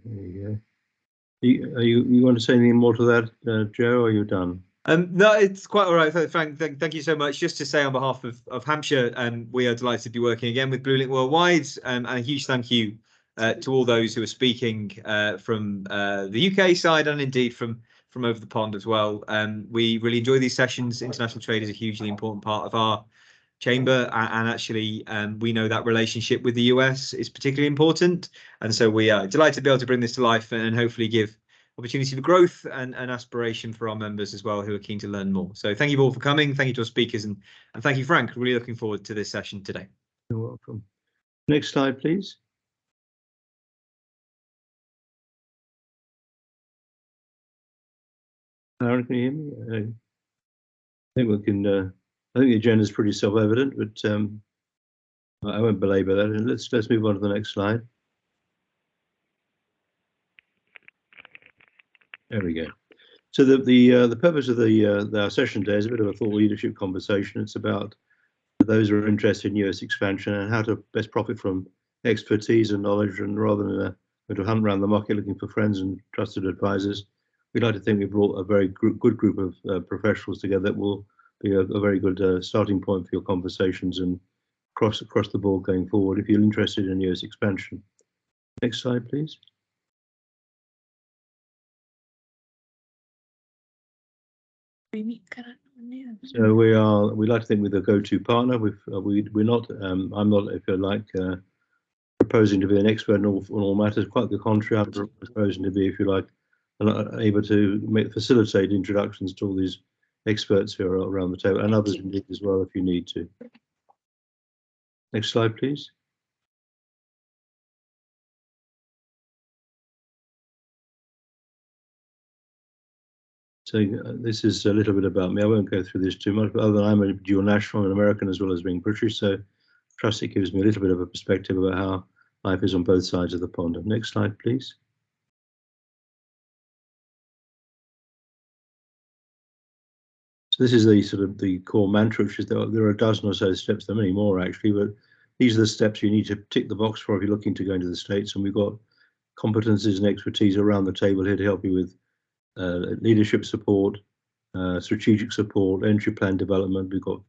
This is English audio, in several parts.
There you go. You want to say anything more to that, Joe, or are you done? No, it's quite all right, Frank. Thank you so much. Just to say on behalf of Hampshire, we are delighted to be working again with BlueLink Worldwide, and a huge thank you to all those who are speaking from the UK side and indeed from over the pond as well. We really enjoy these sessions. International trade is a hugely important part of our chamber, and actually we know that relationship with the US is particularly important, and so we are delighted to be able to bring this to life and hopefully give opportunity for growth and aspiration for our members as well who are keen to learn more. So thank you all for coming. Thank you to our speakers, and thank you, Frank. Really looking forward to this session today. You're welcome. Next slide, please. Aaron, can you hear me? I think we can. I think the agenda is pretty self-evident, but I won't belabor that. And let's move on to the next slide. There we go. So the purpose of our session today is a bit of a thought leadership conversation. It's about those who are interested in US expansion and how to best profit from expertise and knowledge, and rather than to hunt around the market looking for friends and trusted advisors, we'd like to think we've brought a very good group of professionals together that will be a very good starting point for your conversations and across the board going forward if you're interested in US expansion. Next slide, please. So we like to think we're the go-to partner. We're not. I'm not, if you like, proposing to be an expert on all matters. Quite the contrary, I'm proposing to be, if you like, able to facilitate introductions to all these experts who are around the table, and others indeed as well if you need to. Next slide, please. So this is a little bit about me. I won't go through this too much, but other than I'm a dual national, an American as well as being British, so I trust it gives me a little bit of a perspective about how life is on both sides of the pond. Next slide, please. So this is the core mantra, which is there are a dozen or so steps. There are many more actually, but these are the steps you need to tick the box for if you're looking to go into the States. And we've got competencies and expertise around the table here to help you with leadership support, strategic support, entry plan development. We've got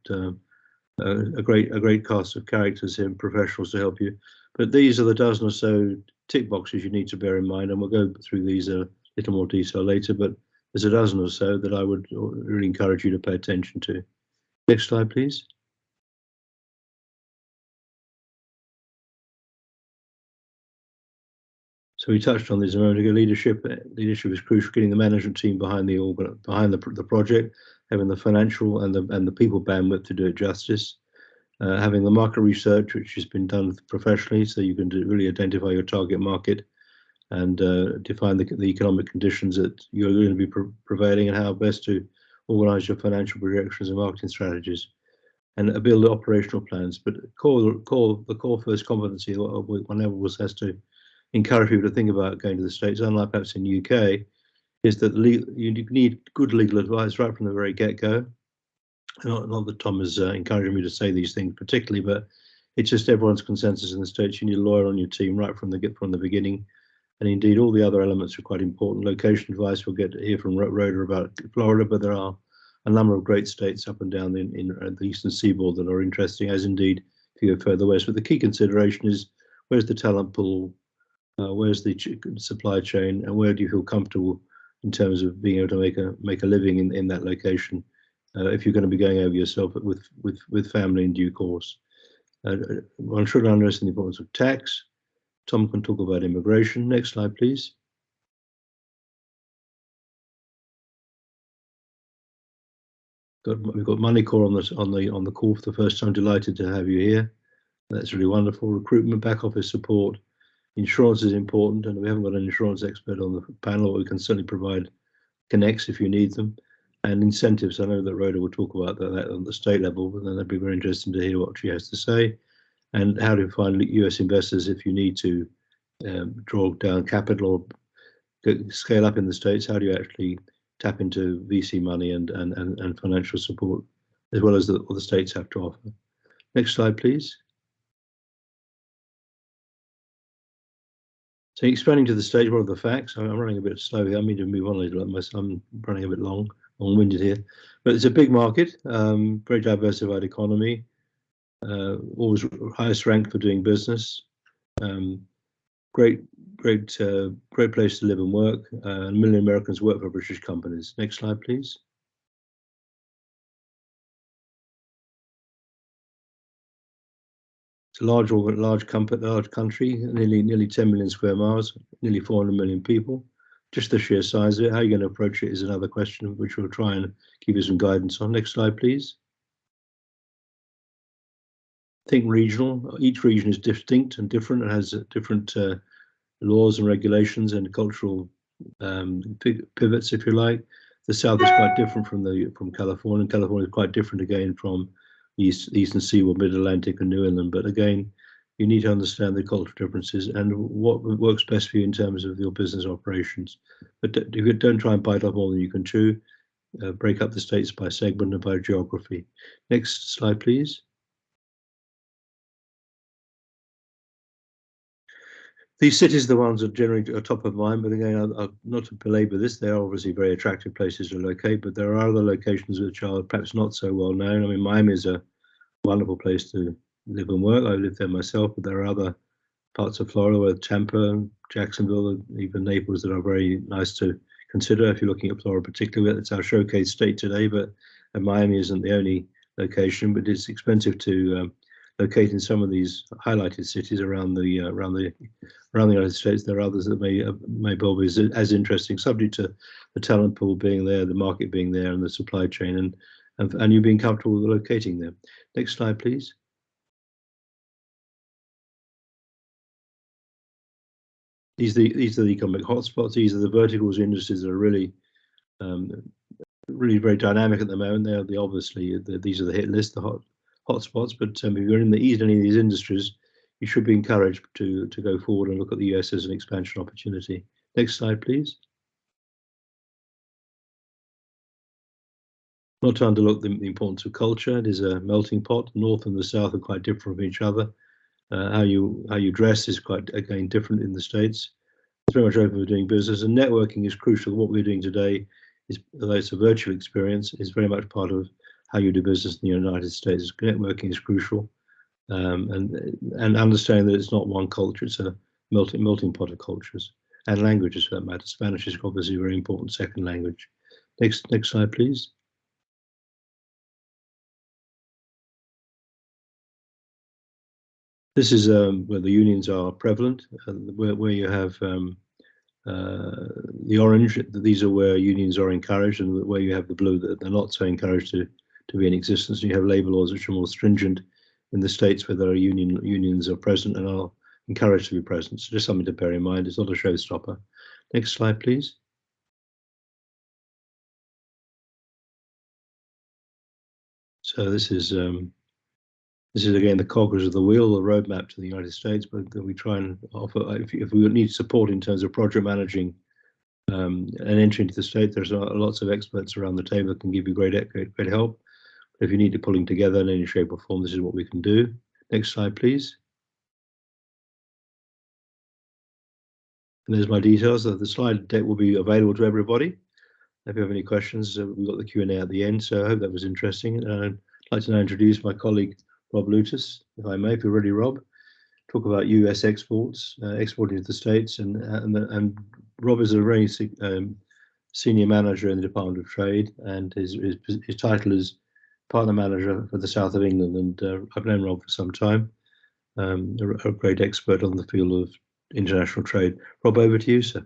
a great cast of characters here and professionals to help you. But these are the dozen or so tick boxes you need to bear in mind, and we'll go through these a little more detail later. But there's a dozen or so that I would really encourage you to pay attention to. Next slide, please. So we touched on this a moment ago. Leadership is crucial. Getting the management team behind the project, having the financial and the people bandwidth to do it justice, having the market research which has been done professionally, so you can really identify your target market and define the economic conditions that you're going to be prevailing and how best to organise your financial projections and marketing strategies, and build operational plans. But the core first competency one always has to encourage people to think about going to the States, unlike perhaps in the UK, is that you need good legal advice right from the very get-go. Not that Tom is encouraging me to say these things particularly, but it's just everyone's consensus in the States. You need a lawyer on your team right from the beginning, and indeed all the other elements are quite important. Location advice, we'll get to hear from Rhoda about Florida, but there are a number of great states up and down in the eastern seaboard that are interesting, as indeed if you go further west. But the key consideration is where's the talent pool, where's the supply chain, and where do you feel comfortable in terms of being able to make a living in that location if you're going to be going over yourself with family in due course. One should understand the importance of tax. Tom can talk about immigration. Next slide, please. We've got Moneycore on the call for the first time. Delighted to have you here. That's really wonderful. Recruitment, back office support. Insurance is important, and we haven't got an insurance expert on the panel, but we can certainly provide connects if you need them. And incentives, I know that Rhoda will talk about that on the state level, but then that'd be very interesting to hear what she has to say. And how to find US investors if you need to draw down capital or scale up in the States. How do you actually tap into VC money and financial support, as well as what the states have to offer. Next slide, please. So expanding to the stage, what are the facts? I'm running a bit slow here. I need to move on a little bit. I'm running a bit long-winded here. But it's a big market, very diversified economy, always highest rank for doing business. Great place to live and work. A million Americans work for British companies. Next slide, please. It's a large country, nearly 10 million square miles, nearly 400 million people. Just the sheer size of it. How you're going to approach it is another question, which we'll try and give you some guidance on. Next slide, please. Think regional. Each region is distinct and different and has different laws and regulations and cultural pivots, if you like. The South is quite different from California, and California is quite different again from Eastern Seaboard, Mid-Atlantic, and New England. But again, you need to understand the cultural differences and what works best for you in terms of your business operations. But don't try and bite off more than you can chew. Break up the states by segment and by geography. Next slide, please. These cities are the ones that generally are top of mind, but again, not to belabor this, they are obviously very attractive places to locate, but there are other locations which are perhaps not so well known. I mean, Miami is a wonderful place to live and work. I lived there myself, but there are other parts of Florida, where Tampa, Jacksonville, even Naples, that are very nice to consider if you're looking at Florida particularly. It's our showcase state today, but Miami isn't the only location, but it's expensive to locate in some of these highlighted cities around the United States. There are others that may well be as interesting, subject to the talent pool being there, the market being there, and the supply chain, and you being comfortable with locating there. Next slide, please. These are the economic hotspots. These are the verticals industries that are really very dynamic at the moment. These are the hit list, the hotspots. But if you're in any of these industries, you should be encouraged to go forward and look at the US as an expansion opportunity. Next slide, please. Not to underlook the importance of culture. It is a melting pot. The North and the South are quite different from each other. How you dress is quite, again, different in the States. It's very much open for doing business, and networking is crucial. What we're doing today is, although it's a virtual experience, is very much part of how you do business in the United States. Networking is crucial, and understanding that it's not one culture; it's a melting pot of cultures and languages, for that matter. Spanish is obviously a very important second language. Next slide, please. This is where the unions are prevalent, where you have the orange. These are where unions are encouraged, and where you have the blue, that they're not so encouraged to be in existence. And you have labour laws which are more stringent in the states where there are unions are present and are encouraged to be present. So just something to bear in mind. It's not a showstopper. Next slide, please. So this is again the cogs of the wheel, the roadmap to the United States. But we try and offer, if we need support in terms of project managing an entry into the state, there's lots of experts around the table that can give you great help. If you need it pulling together in any shape or form, this is what we can do. Next slide, please. And there's my details. The slide deck will be available to everybody. If you have any questions, we've got the Q&A at the end. So I hope that was interesting. I'd like to now introduce my colleague, Rob Lutus, if I may, if you're ready, Rob. Talk about US exports, exporting to the States. And Rob is a very senior manager in the Department of Trade, and his title is partner manager for the South of England. And I've known Rob for some time, a great expert on the field of international trade. Rob, over to you, sir.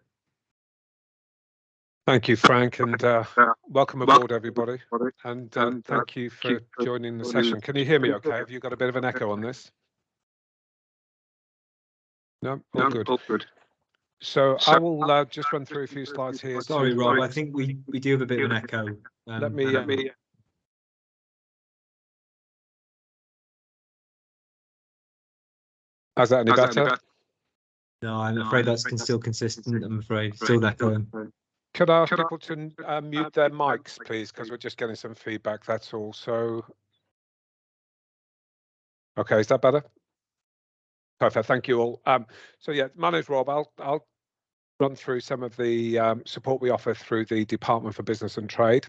Thank you, Frank, and welcome aboard, everybody. And thank you for joining the session. Can you hear me okay? Have you got a bit of an echo on this? No? All good. So I will just run through a few slides here. Sorry, Rob, I think we do have a bit of an echo. Let me... Is that any better? No, I'm afraid that's still consistent. I'm afraid still echoing. Could I ask people to mute their mics, please, because we're just getting some feedback, that's all. So, okay, is that better? Perfect. Thank you all. So yeah, my name's Rob. I'll run through some of the support we offer through the Department for Business and Trade.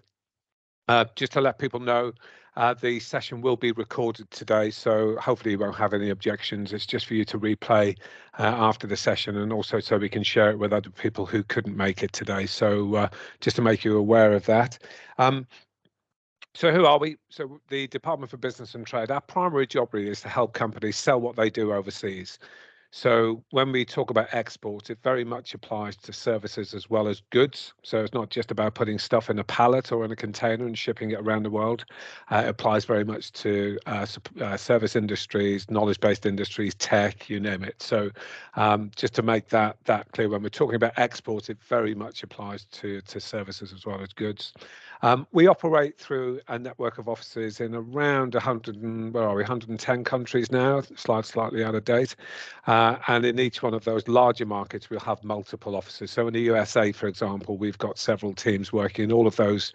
Just to let people know, the session will be recorded today, so hopefully you won't have any objections. It's just for you to replay after the session, and also so we can share it with other people who couldn't make it today. So just to make you aware of that. So who are we? So the Department for Business and Trade, our primary job really is to help companies sell what they do overseas. So when we talk about export, it very much applies to services as well as goods. So it's not just about putting stuff in a pallet or in a container and shipping it around the world. It applies very much to service industries, knowledge-based industries, tech, you name it. So just to make that clear, when we're talking about export, it very much applies to services as well as goods. We operate through a network of offices in around 110 countries now, slightly out of date. And in each one of those larger markets, we'll have multiple offices. So in the USA, for example, we've got several teams working in all of those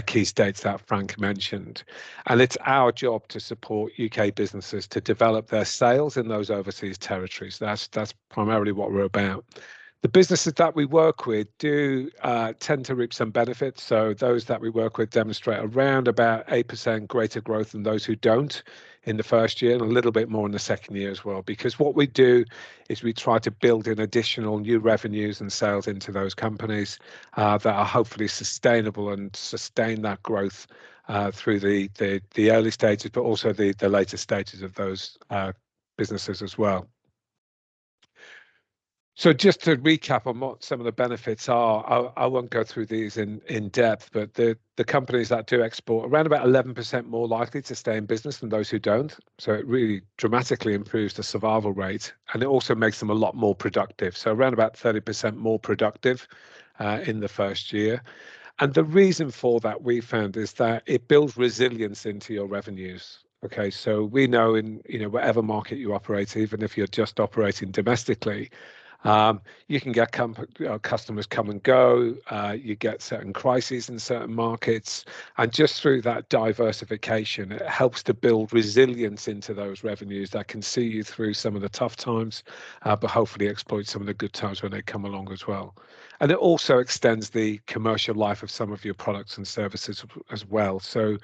key states that Frank mentioned. And it's our job to support UK businesses to develop their sales in those overseas territories. That's primarily what we're about. The businesses that we work with do tend to reap some benefits. So those that we work with demonstrate around about 8% greater growth than those who don't in the first year, and a little bit more in the second year as well. Because what we do is we try to build in additional new revenues and sales into those companies that are hopefully sustainable and sustain that growth through the early stages, but also the later stages of those businesses as well. So just to recap on what some of the benefits are, I won't go through these in depth, but the companies that do export, around about 11% more likely to stay in business than those who don't. So it really dramatically improves the survival rate, and it also makes them a lot more productive. So around about 30% more productive in the first year. And the reason for that, we found, is that it builds resilience into your revenues. Okay, so we know in whatever market you operate, even if you're just operating domestically, you can get customers come and go, you get certain crises in certain markets, and just through that diversification, it helps to build resilience into those revenues that can see you through some of the tough times, but hopefully exploit some of the good times when they come along as well. And it also extends the commercial life of some of your products and services as well. So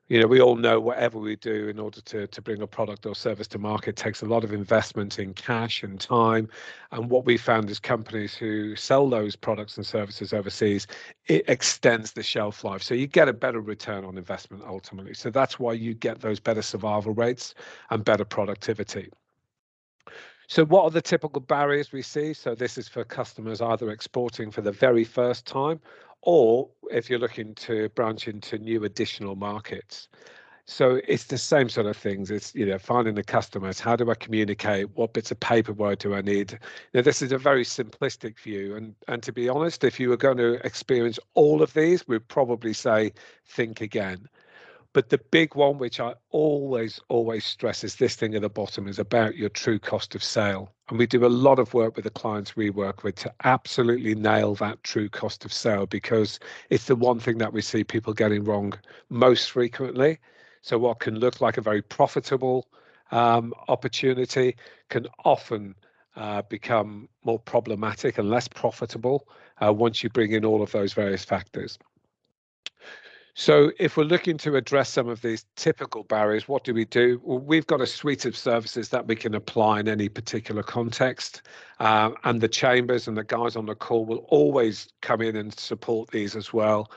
we all know whatever we do in order to bring a product or service to market takes a lot of investment in cash and time. And what we found is companies who sell those products and services overseas, it extends the shelf life. So you get a better return on investment ultimately. So that's why you get those better survival rates and better productivity. So what are the typical barriers we see? So this is for customers either exporting for the very first time, or if you're looking to branch into new additional markets. So it's the same sort of things. It's finding the customers. How do I communicate? What bits of paperwork do I need? This is a very simplistic view, and to be honest, if you were going to experience all of these, we'd probably say think again. But the big one, which I always stress, is this thing at the bottom, is about your true cost of sale. And we do a lot of work with the clients we work with to absolutely nail that true cost of sale, because it's the one thing that we see people getting wrong most frequently. So what can look like a very profitable opportunity can often become more problematic and less profitable once you bring in all of those various factors. So if we're looking to address some of these typical barriers, what do we do? Well, we've got a suite of services that we can apply in any particular context. And the chambers and the guys on the call will always come in and support these as well,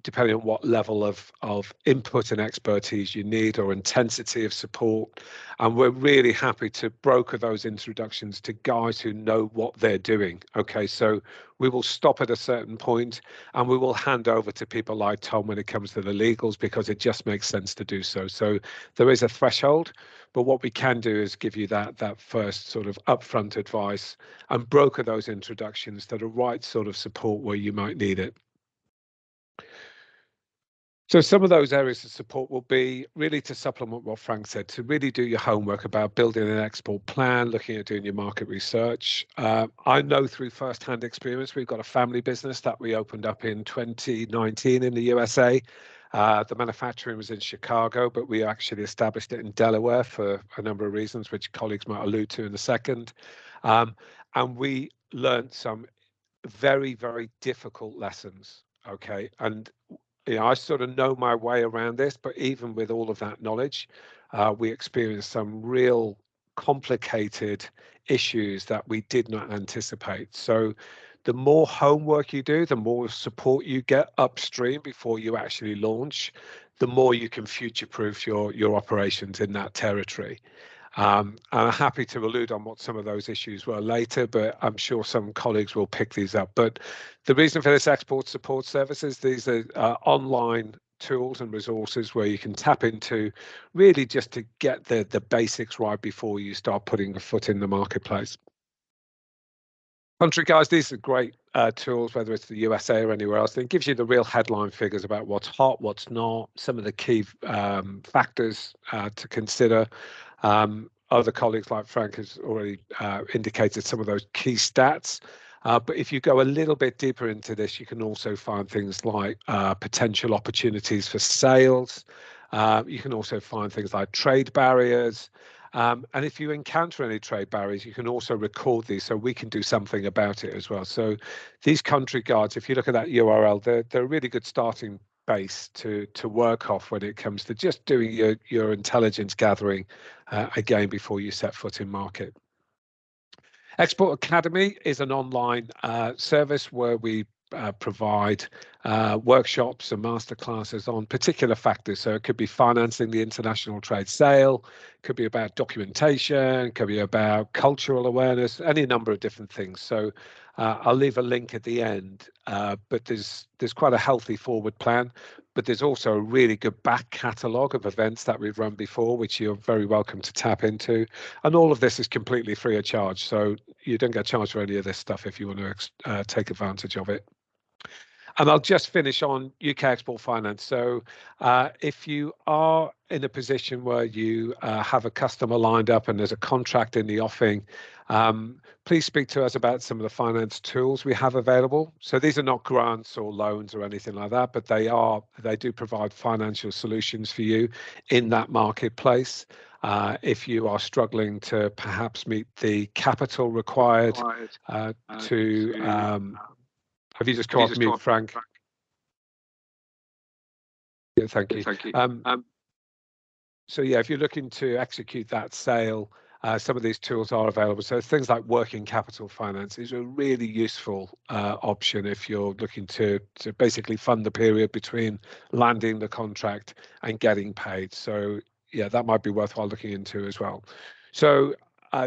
depending on what level of input and expertise you need or intensity of support. And we're really happy to broker those introductions to guys who know what they're doing. Okay, so we will stop at a certain point and we will hand over to people like Tom when it comes to the legals, because it just makes sense to do so. So there is a threshold, but what we can do is give you that first sort of upfront advice and broker those introductions to the right sort of support where you might need it. So some of those areas of support will be really to supplement what Frank said, to really do your homework about building an export plan, looking at doing your market research. I know through first-hand experience, we've got a family business that we opened up in 2019 in the USA. The manufacturing was in Chicago, but we actually established it in Delaware for a number of reasons, which colleagues might allude to in a second. And we learned some very, very difficult lessons. Okay. And I sort of know my way around this, but even with all of that knowledge, we experienced some real complicated issues that we did not anticipate. So the more homework you do, the more support you get upstream before you actually launch, the more you can future-proof your operations in that territory. And I'm happy to allude on what some of those issues were later, but I'm sure some colleagues will pick these up. But the reason for this export support services, these are online tools and resources where you can tap into really just to get the basics right before you start putting a foot in the marketplace. Country guys, these are great tools, whether it's the USA or anywhere else. It gives you the real headline figures about what's hot, what's not, some of the key factors to consider. Other colleagues like Frank has already indicated some of those key stats. But if you go a little bit deeper into this, you can also find things like potential opportunities for sales. You can also find things like trade barriers. And if you encounter any trade barriers, you can also record these so we can do something about it as well. So these country guides, if you look at that URL, they're a really good starting base to work off when it comes to just doing your intelligence gathering again before you set foot in market. Export Academy is an online service where we provide workshops and masterclasses on particular factors. So it could be financing the international trade sale, could be about documentation, could be about cultural awareness, any number of different things. So I'll leave a link at the end, but there's quite a healthy forward plan, but there's also a really good back catalogue of events that we've run before, which you're very welcome to tap into. And all of this is completely free of charge. So you don't get charged for any of this stuff if you want to take advantage of it. And I'll just finish on UK Export Finance. So if you are in a position where you have a customer lined up and there's a contract in the offing, please speak to us about some of the finance tools we have available. So these are not grants or loans or anything like that, but they do provide financial solutions for you in that marketplace. If you are struggling to perhaps meet the capital required to have you just come off mute, Frank? Yeah, thank you. So yeah, if you're looking to execute that sale, some of these tools are available. So things like working capital finance is a really useful option if you're looking to basically fund the period between landing the contract and getting paid. So yeah, that might be worthwhile looking into as well. So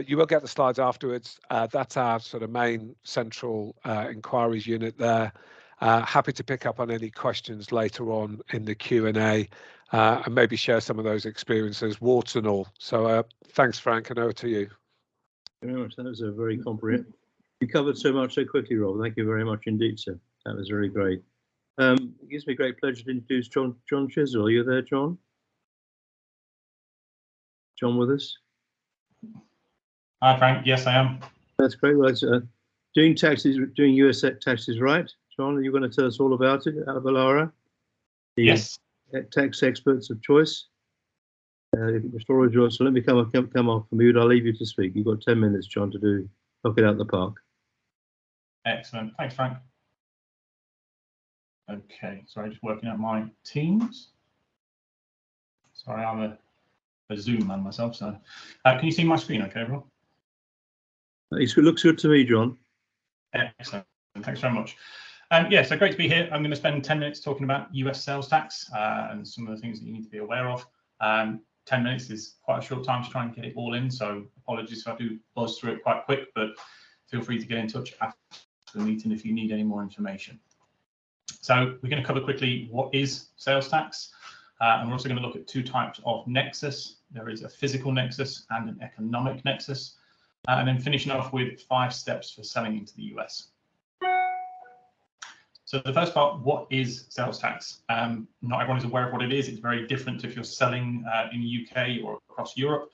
you will get the slides afterwards. That's our sort of main central inquiries unit there. Happy to pick up on any questions later on in the Q&A and maybe share some of those experiences, warts and all. So thanks, Frank, and over to you. Thank you very much. That was a very comprehensive. You covered so much so quickly, Rob. Thank you very much indeed, sir. That was really great. It gives me great pleasure to introduce John Chisel. Are you there, John? John with us? Hi, Frank. Yes, I am. That's great. Well, it's, doing US taxes right. John, are you going to tell us all about it out of Alara? Yes. Tax experts of choice. The floor is yours. So let me come off mute. I'll leave you to speak. You've got 10 minutes, John, to knock it out the park. Excellent. Thanks, Frank. Okay, sorry, just working out my Teams. Sorry, I'm a Zoom man myself. So, can you see my screen? Okay, everyone. It looks good to me, John. Excellent. Thanks very much. Yeah, so great to be here. I'm going to spend 10 minutes talking about US sales tax and some of the things that you need to be aware of. 10 minutes is quite a short time to try and get it all in, so apologies if I do buzz through it quite quick, but feel free to get in touch after the meeting if you need any more information. So we're going to cover quickly what is sales tax, and we're also going to look at two types of nexus. There is a physical nexus and an economic nexus, and then finishing off with 5 steps for selling into the US. So the first part, what is sales tax? Not everyone is aware of what it is. It's very different if you're selling in the UK or across Europe.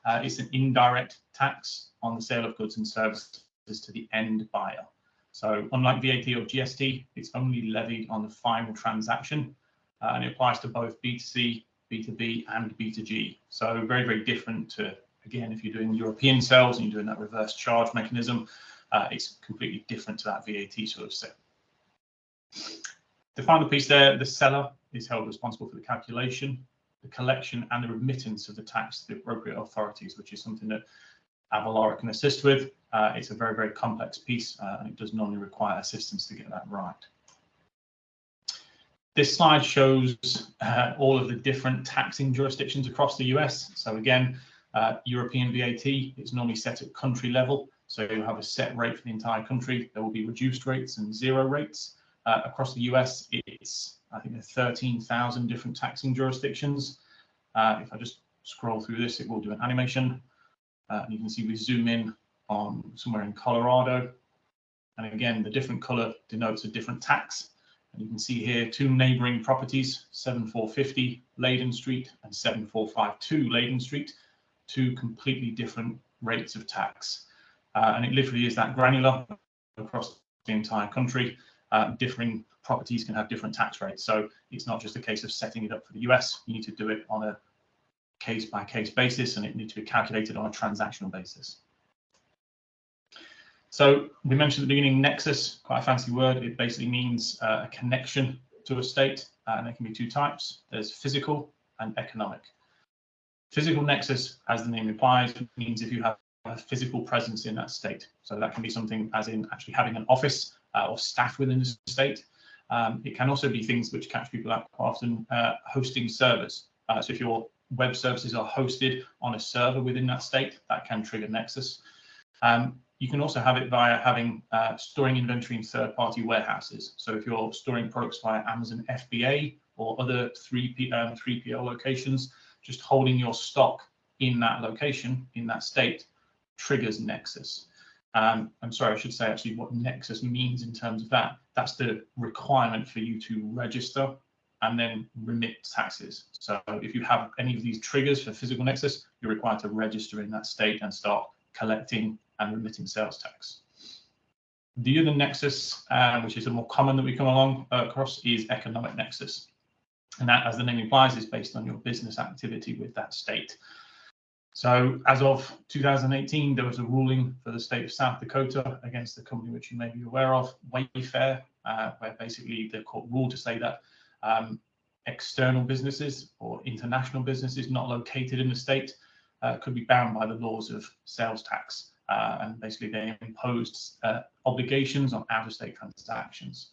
It's an indirect tax on the sale of goods and services to the end buyer. So unlike VAT or GST, it's only levied on the final transaction. and it applies to both B2C, B2B, and B2G. So very, very different to, again, if you're doing European sales and you're doing that reverse charge mechanism, it's completely different to that VAT sort of set. The final piece there, the seller is held responsible for the calculation, the collection, and the remittance of the tax to the appropriate authorities, which is something that Avalara can assist with. It's a very, very complex piece, and it does normally require assistance to get that right. This slide shows all of the different taxing jurisdictions across the US. So again, European VAT is normally set at country level. So you have a set rate for the entire country. There will be reduced rates and zero rates. Across the US, it's, I think, 13,000 different taxing jurisdictions. If I just scroll through this, it will do an animation. And you can see we zoom in on somewhere in Colorado. And again, the different color denotes a different tax. And you can see here two neighboring properties, 7450 Leyden Street and 7452 Leyden Street, two completely different rates of tax. And it literally is that granular across the entire country. Differing properties can have different tax rates. So it's not just a case of setting it up for the US. You need to do it on a case-by-case basis, and it needs to be calculated on a transactional basis. So we mentioned at the beginning, nexus, quite a fancy word. It basically means a connection to a state, and there can be two types. There's physical and economic. Physical nexus, as the name implies, means if you have a physical presence in that state. So that can be something as in actually having an office or staff within the state. It can also be things which catch people out quite often, hosting servers. So if your web services are hosted on a server within that state, that can trigger nexus. You can also have it via having storing inventory in third-party warehouses. So if you're storing products via Amazon FBA or other 3PL locations, just holding your stock in that location, in that state, triggers nexus. I'm sorry, I should say actually what nexus means in terms of that. That's the requirement for you to register and then remit taxes. So if you have any of these triggers for physical nexus, you're required to register in that state and start collecting and remitting sales tax. The other nexus, which is a more common that we come along across, is economic nexus. And that, as the name implies, is based on your business activity with that state. So as of 2018, there was a ruling for the state of South Dakota against the company which you may be aware of, Wayfair, where basically the court ruled to say that external businesses or international businesses not located in the state could be bound by the laws of sales tax. And basically they imposed obligations on out-of-state transactions.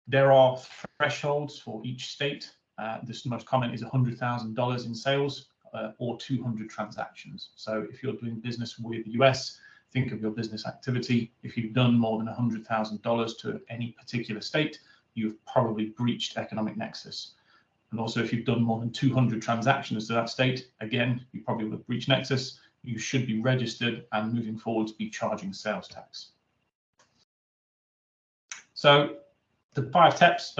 There are thresholds for each state. This most common is $100,000 in sales or 200 transactions. So if you're doing business with the US, think of your business activity. If you've done more than $100,000 to any particular state, you've probably breached economic nexus. And also if you've done more than 200 transactions to that state, again, you probably would have breached nexus. You should be registered and moving forward to be charging sales tax. So the 5 steps,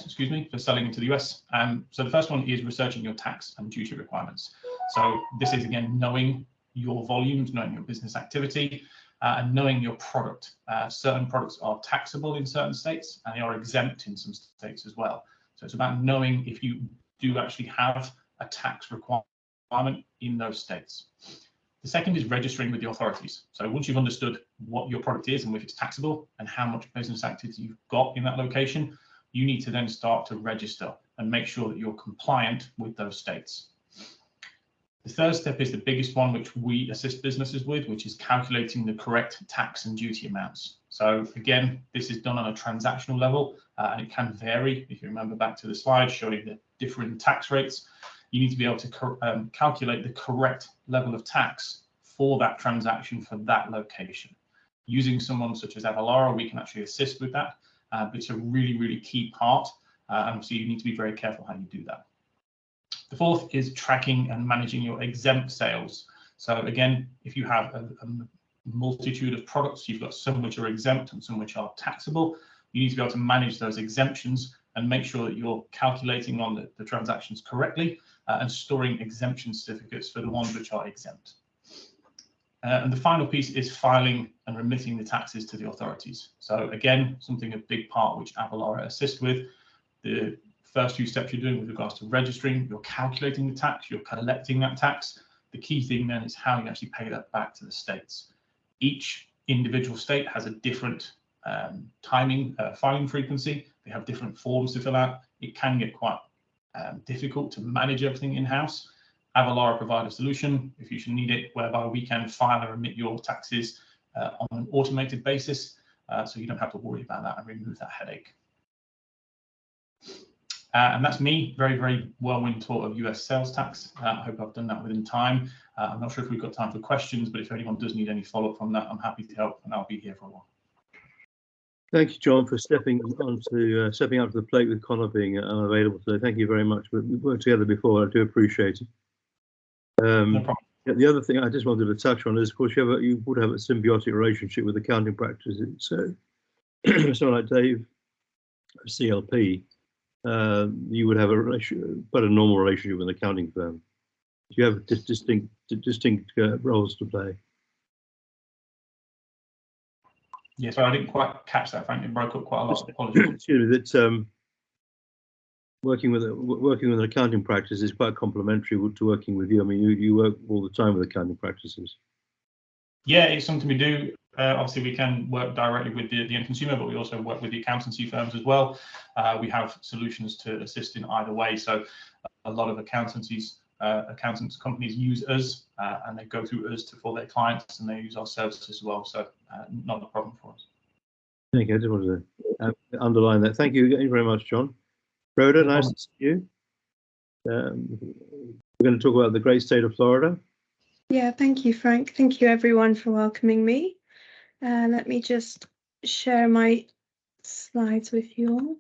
excuse me, for selling into the US. So the first one is researching your tax and duty requirements. So this is, again, knowing your volumes, knowing your business activity, and knowing your product. Certain products are taxable in certain states, and they are exempt in some states as well. So it's about knowing if you do actually have a tax requirement in those states. The second is registering with the authorities. So once you've understood what your product is and if it's taxable and how much business activity you've got in that location, you need to then start to register and make sure that you're compliant with those states. The third step is the biggest one, which we assist businesses with, which is calculating the correct tax and duty amounts. So again, this is done on a transactional level, and it can vary. If you remember back to the slide showing the different tax rates, you need to be able to calculate the correct level of tax for that transaction for that location. Using someone such as Avalara, we can actually assist with that, but it's a really, really key part, and so you need to be very careful how you do that. The fourth is tracking and managing your exempt sales. So again, if you have a multitude of products, you've got some which are exempt and some which are taxable, you need to be able to manage those exemptions and make sure that you're calculating on the transactions correctly and storing exemption certificates for the ones which are exempt. And the final piece is filing and remitting the taxes to the authorities. So again, something a big part which Avalara assists with. the first few steps you're doing with regards to registering, you're calculating the tax, you're collecting that tax. The key thing then is how you actually pay that back to the states. Each individual state has a different filing frequency. They have different forms to fill out. It can get quite difficult to manage everything in-house. Avalara provide a solution, if you should need it, whereby we can file and remit your taxes on an automated basis, so you don't have to worry about that and remove that headache. And that's me, very, very whirlwind tour of US sales tax. I hope I've done that within time. I'm not sure if we've got time for questions, but if anyone does need any follow-up from that, I'm happy to help, and I'll be here for a while. Thank you, John, for stepping up to the plate with Connor being unavailable today. Thank you very much. We've worked together before. I do appreciate it. No problem. The other thing I just wanted to touch on is, of course, you would have a symbiotic relationship with accounting practices. So, someone like Dave, CLP, you would have quite a normal relationship with an accounting firm. You have distinct roles to play. Yeah, so I didn't quite catch that, Frank. It broke up quite a lot. Apologies. Excuse me. That working with an accounting practice is quite complementary to working with you. I mean, you work all the time with accounting practices. Yeah, it's something we do. Obviously, we can work directly with the end consumer, but we also work with the accountancy firms as well. We have solutions to assist in either way. So a lot of accountants companies use us, and they go through us for their clients, and they use our services as well. So not a problem for us. Thank you. I just wanted to underline that. Thank you very much, John. Rhoda, nice to see you. We're going to talk about the great state of Florida. Yeah, thank you, Frank. Thank you, everyone, for welcoming me. Let me just share my slides with you all.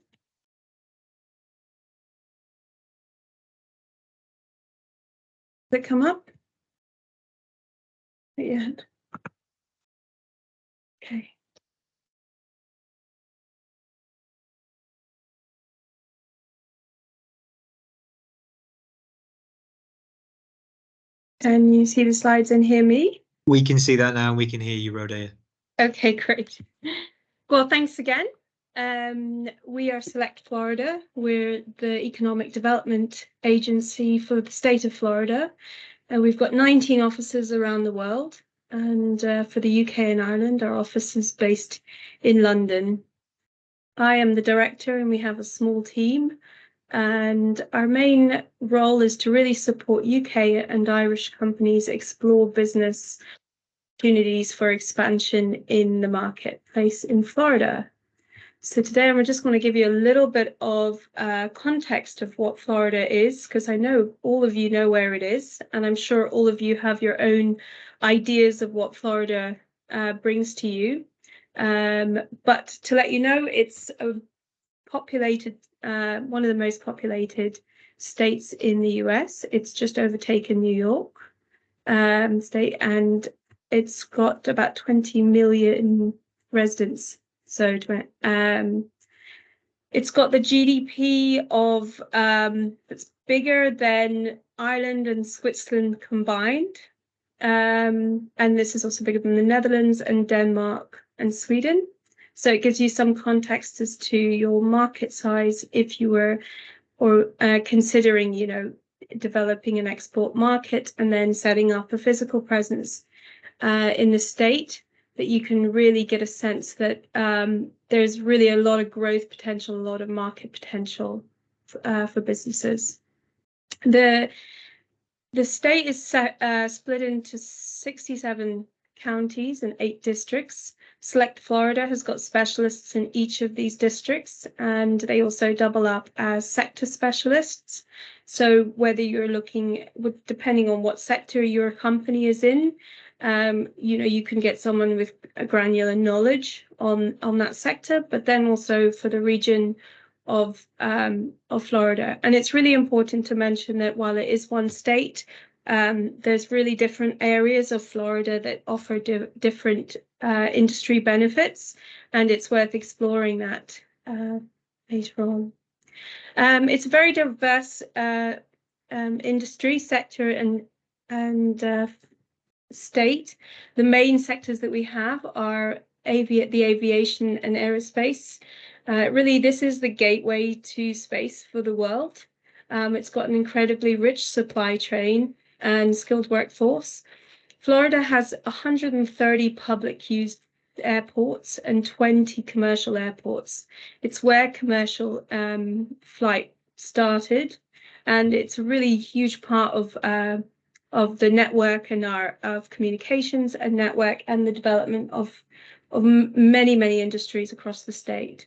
Does it come up? Not yet. Okay. Can you see the slides and hear me? We can see that now. We can hear you, Rhoda. Okay, great. Well, thanks again. We are Select Florida. We're the economic development agency for the state of Florida. We've got 19 offices around the world. And for the UK and Ireland, our office is based in London. I am the director, and we have a small team. And our main role is to really support UK and Irish companies explore business opportunities for expansion in the marketplace in Florida. So today I'm just going to give you a little bit of context of what Florida is, because I know all of you know where it is, and I'm sure all of you have your own ideas of what Florida brings to you. But to let you know, it's a populated, one of the most populated states in the US. It's just overtaken New York state, and it's got about 20 million residents. So it's got the GDP of it's bigger than Ireland and Switzerland combined. And this is also bigger than the Netherlands and Denmark and Sweden. So it gives you some context as to your market size if you were considering, developing an export market and then setting up a physical presence in the state, that you can really get a sense that there's really a lot of growth potential, a lot of market potential for businesses. The state is split into 67 counties and 8 districts. Select Florida has got specialists in each of these districts, and they also double up as sector specialists. So whether you're looking, depending on what sector your company is in, you can get someone with a granular knowledge on that sector, but then also for the region of Florida. And it's really important to mention that while it is one state, there's really different areas of Florida that offer different industry benefits, and it's worth exploring that later on. It's a very diverse industry sector and state. The main sectors that we have are the aviation and aerospace Really, this is the gateway to space for the world. It's got an incredibly rich supply chain and skilled workforce. Florida has 130 public use airports and 20 commercial airports. It's where commercial flight started, and it's a really huge part of the network and of communications and network and the development of many industries across the state.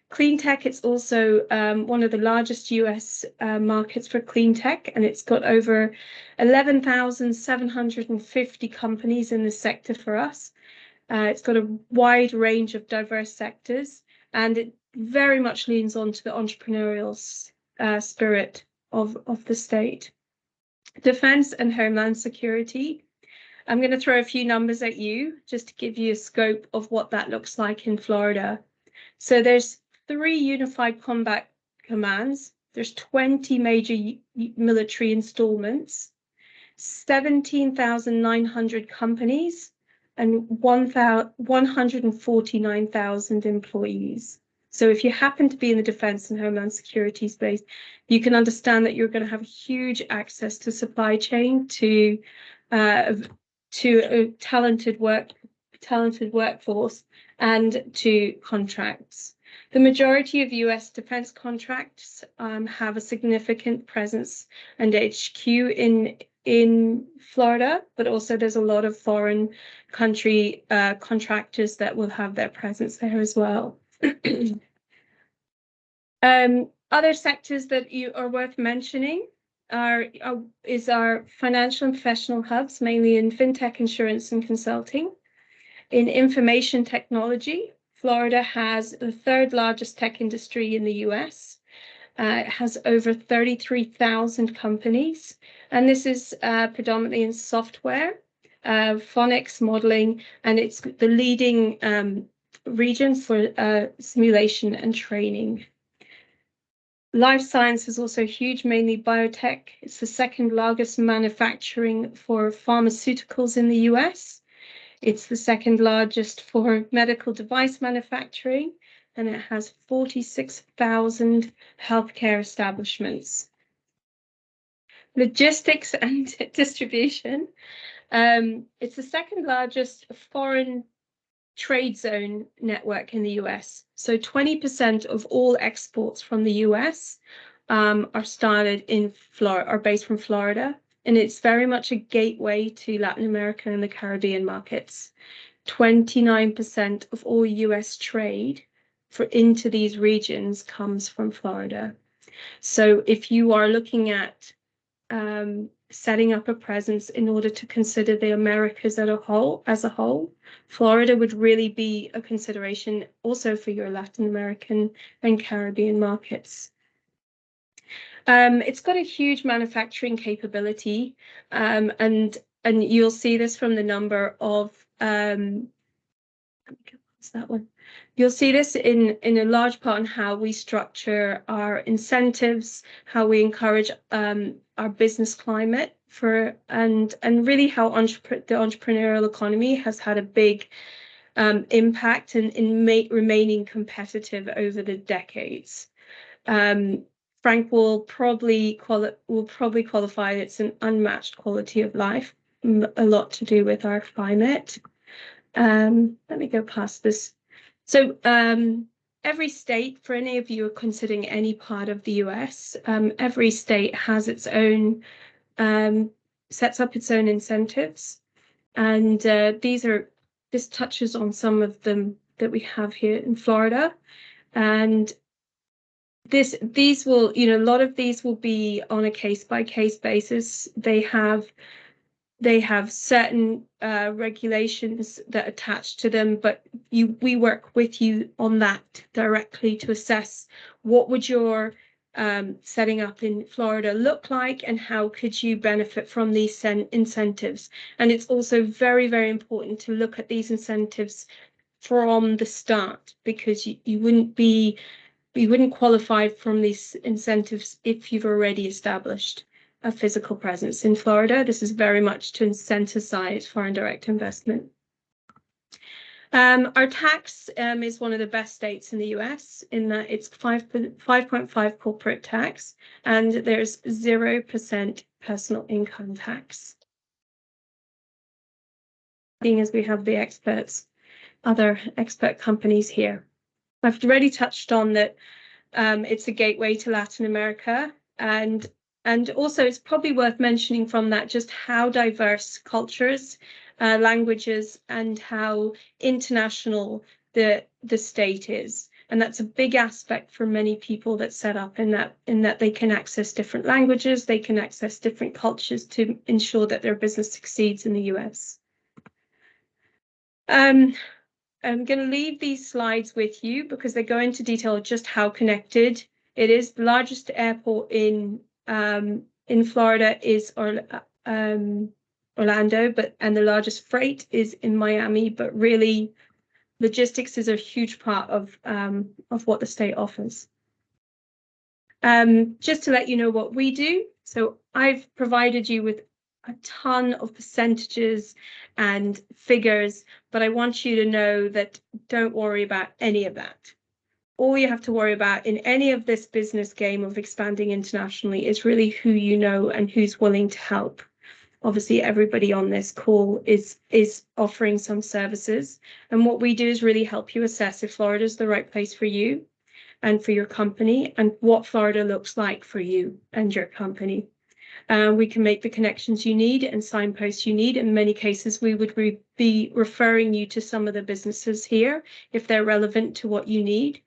Clean tech, it's also one of the largest US markets for clean tech, and it's got over 11,750 companies in the sector for us. It's got a wide range of diverse sectors, and it very much leans onto the entrepreneurial spirit of the state. Defense and Homeland Security. I'm going to throw a few numbers at you just to give you a scope of what that looks like in Florida. So there's 3 unified combat commands. There's 20 major military installments, 17,900 companies, and 149,000 employees. So if you happen to be in the defense and homeland security space, you can understand that you're going to have huge access to supply chain, to a talented workforce, and to contracts. The majority of US defense contracts have a significant presence and HQ in Florida, but also there's a lot of foreign country contractors that will have their presence there as well. Other sectors that are worth mentioning is our financial and professional hubs, mainly in fintech, insurance, and consulting. In information technology, Florida has the 3rd largest tech industry in the US. It has over 33,000 companies, and this is predominantly in software, phonics modeling, and it's the leading region for simulation and training. Life science is also huge, mainly biotech. It's the 2nd largest manufacturing for pharmaceuticals in the US. It's the 2nd largest for medical device manufacturing, and it has 46,000 healthcare establishments. Logistics and distribution. It's the 2nd largest foreign trade zone network in the US. So 20% of all exports from the US are started in Florida, are based from Florida, and it's very much a gateway to Latin America and the Caribbean markets. 29% of all US trade into these regions comes from Florida. So if you are looking at setting up a presence in order to consider the Americas as a whole, Florida would really be a consideration also for your Latin American and Caribbean markets. It's got a huge manufacturing capability, and you'll see this from the number of You'll see this in a large part on how we structure our incentives, how we encourage our business climate and really how the entrepreneurial economy has had a big impact in remaining competitive over the decades. Frank will probably qualify it's an unmatched quality of life, a lot to do with our climate. Let me go past this. So every state, for any of you considering any part of the US, every state has its own, sets up its own incentives. And this touches on some of them that we have here in Florida. And these will, a lot of these will be on a case-by-case basis. They have certain regulations that attach to them, but we work with you on that directly to assess what would your setting up in Florida look like and how could you benefit from these incentives. And it's also very, very important to look at these incentives from the start, because you wouldn't qualify from these incentives if you've already established a physical presence in Florida. This is very much to incentivize foreign direct investment. Our tax is one of the best states in the US in that it's 5.5 corporate tax, and there's 0% personal income tax. Seeing as we have the experts, other expert companies here. I've already touched on that it's a gateway to Latin America, and also it's probably worth mentioning from that just how diverse cultures, languages, and how international the state is. And that's a big aspect for many people that set up in that they can access different languages, they can access different cultures to ensure that their business succeeds in the US. I'm going to leave these slides with you because they go into detail just how connected it is. The largest airport in Florida is Orlando, and the largest freight is in Miami. But really, logistics is a huge part of what the state offers. Just to let you know what we do. So I've provided you with a ton of percentages and figures, but I want you to know that don't worry about any of that. All you have to worry about in any of this business game of expanding internationally is really who you know and who's willing to help. Obviously, everybody on this call is offering some services, and what we do is really help you assess if Florida is the right place for you and for your company, and what Florida looks like for you and your company. We can make the connections you need and signposts you need. In many cases, we would be referring you to some of the businesses here if they're relevant to what you need.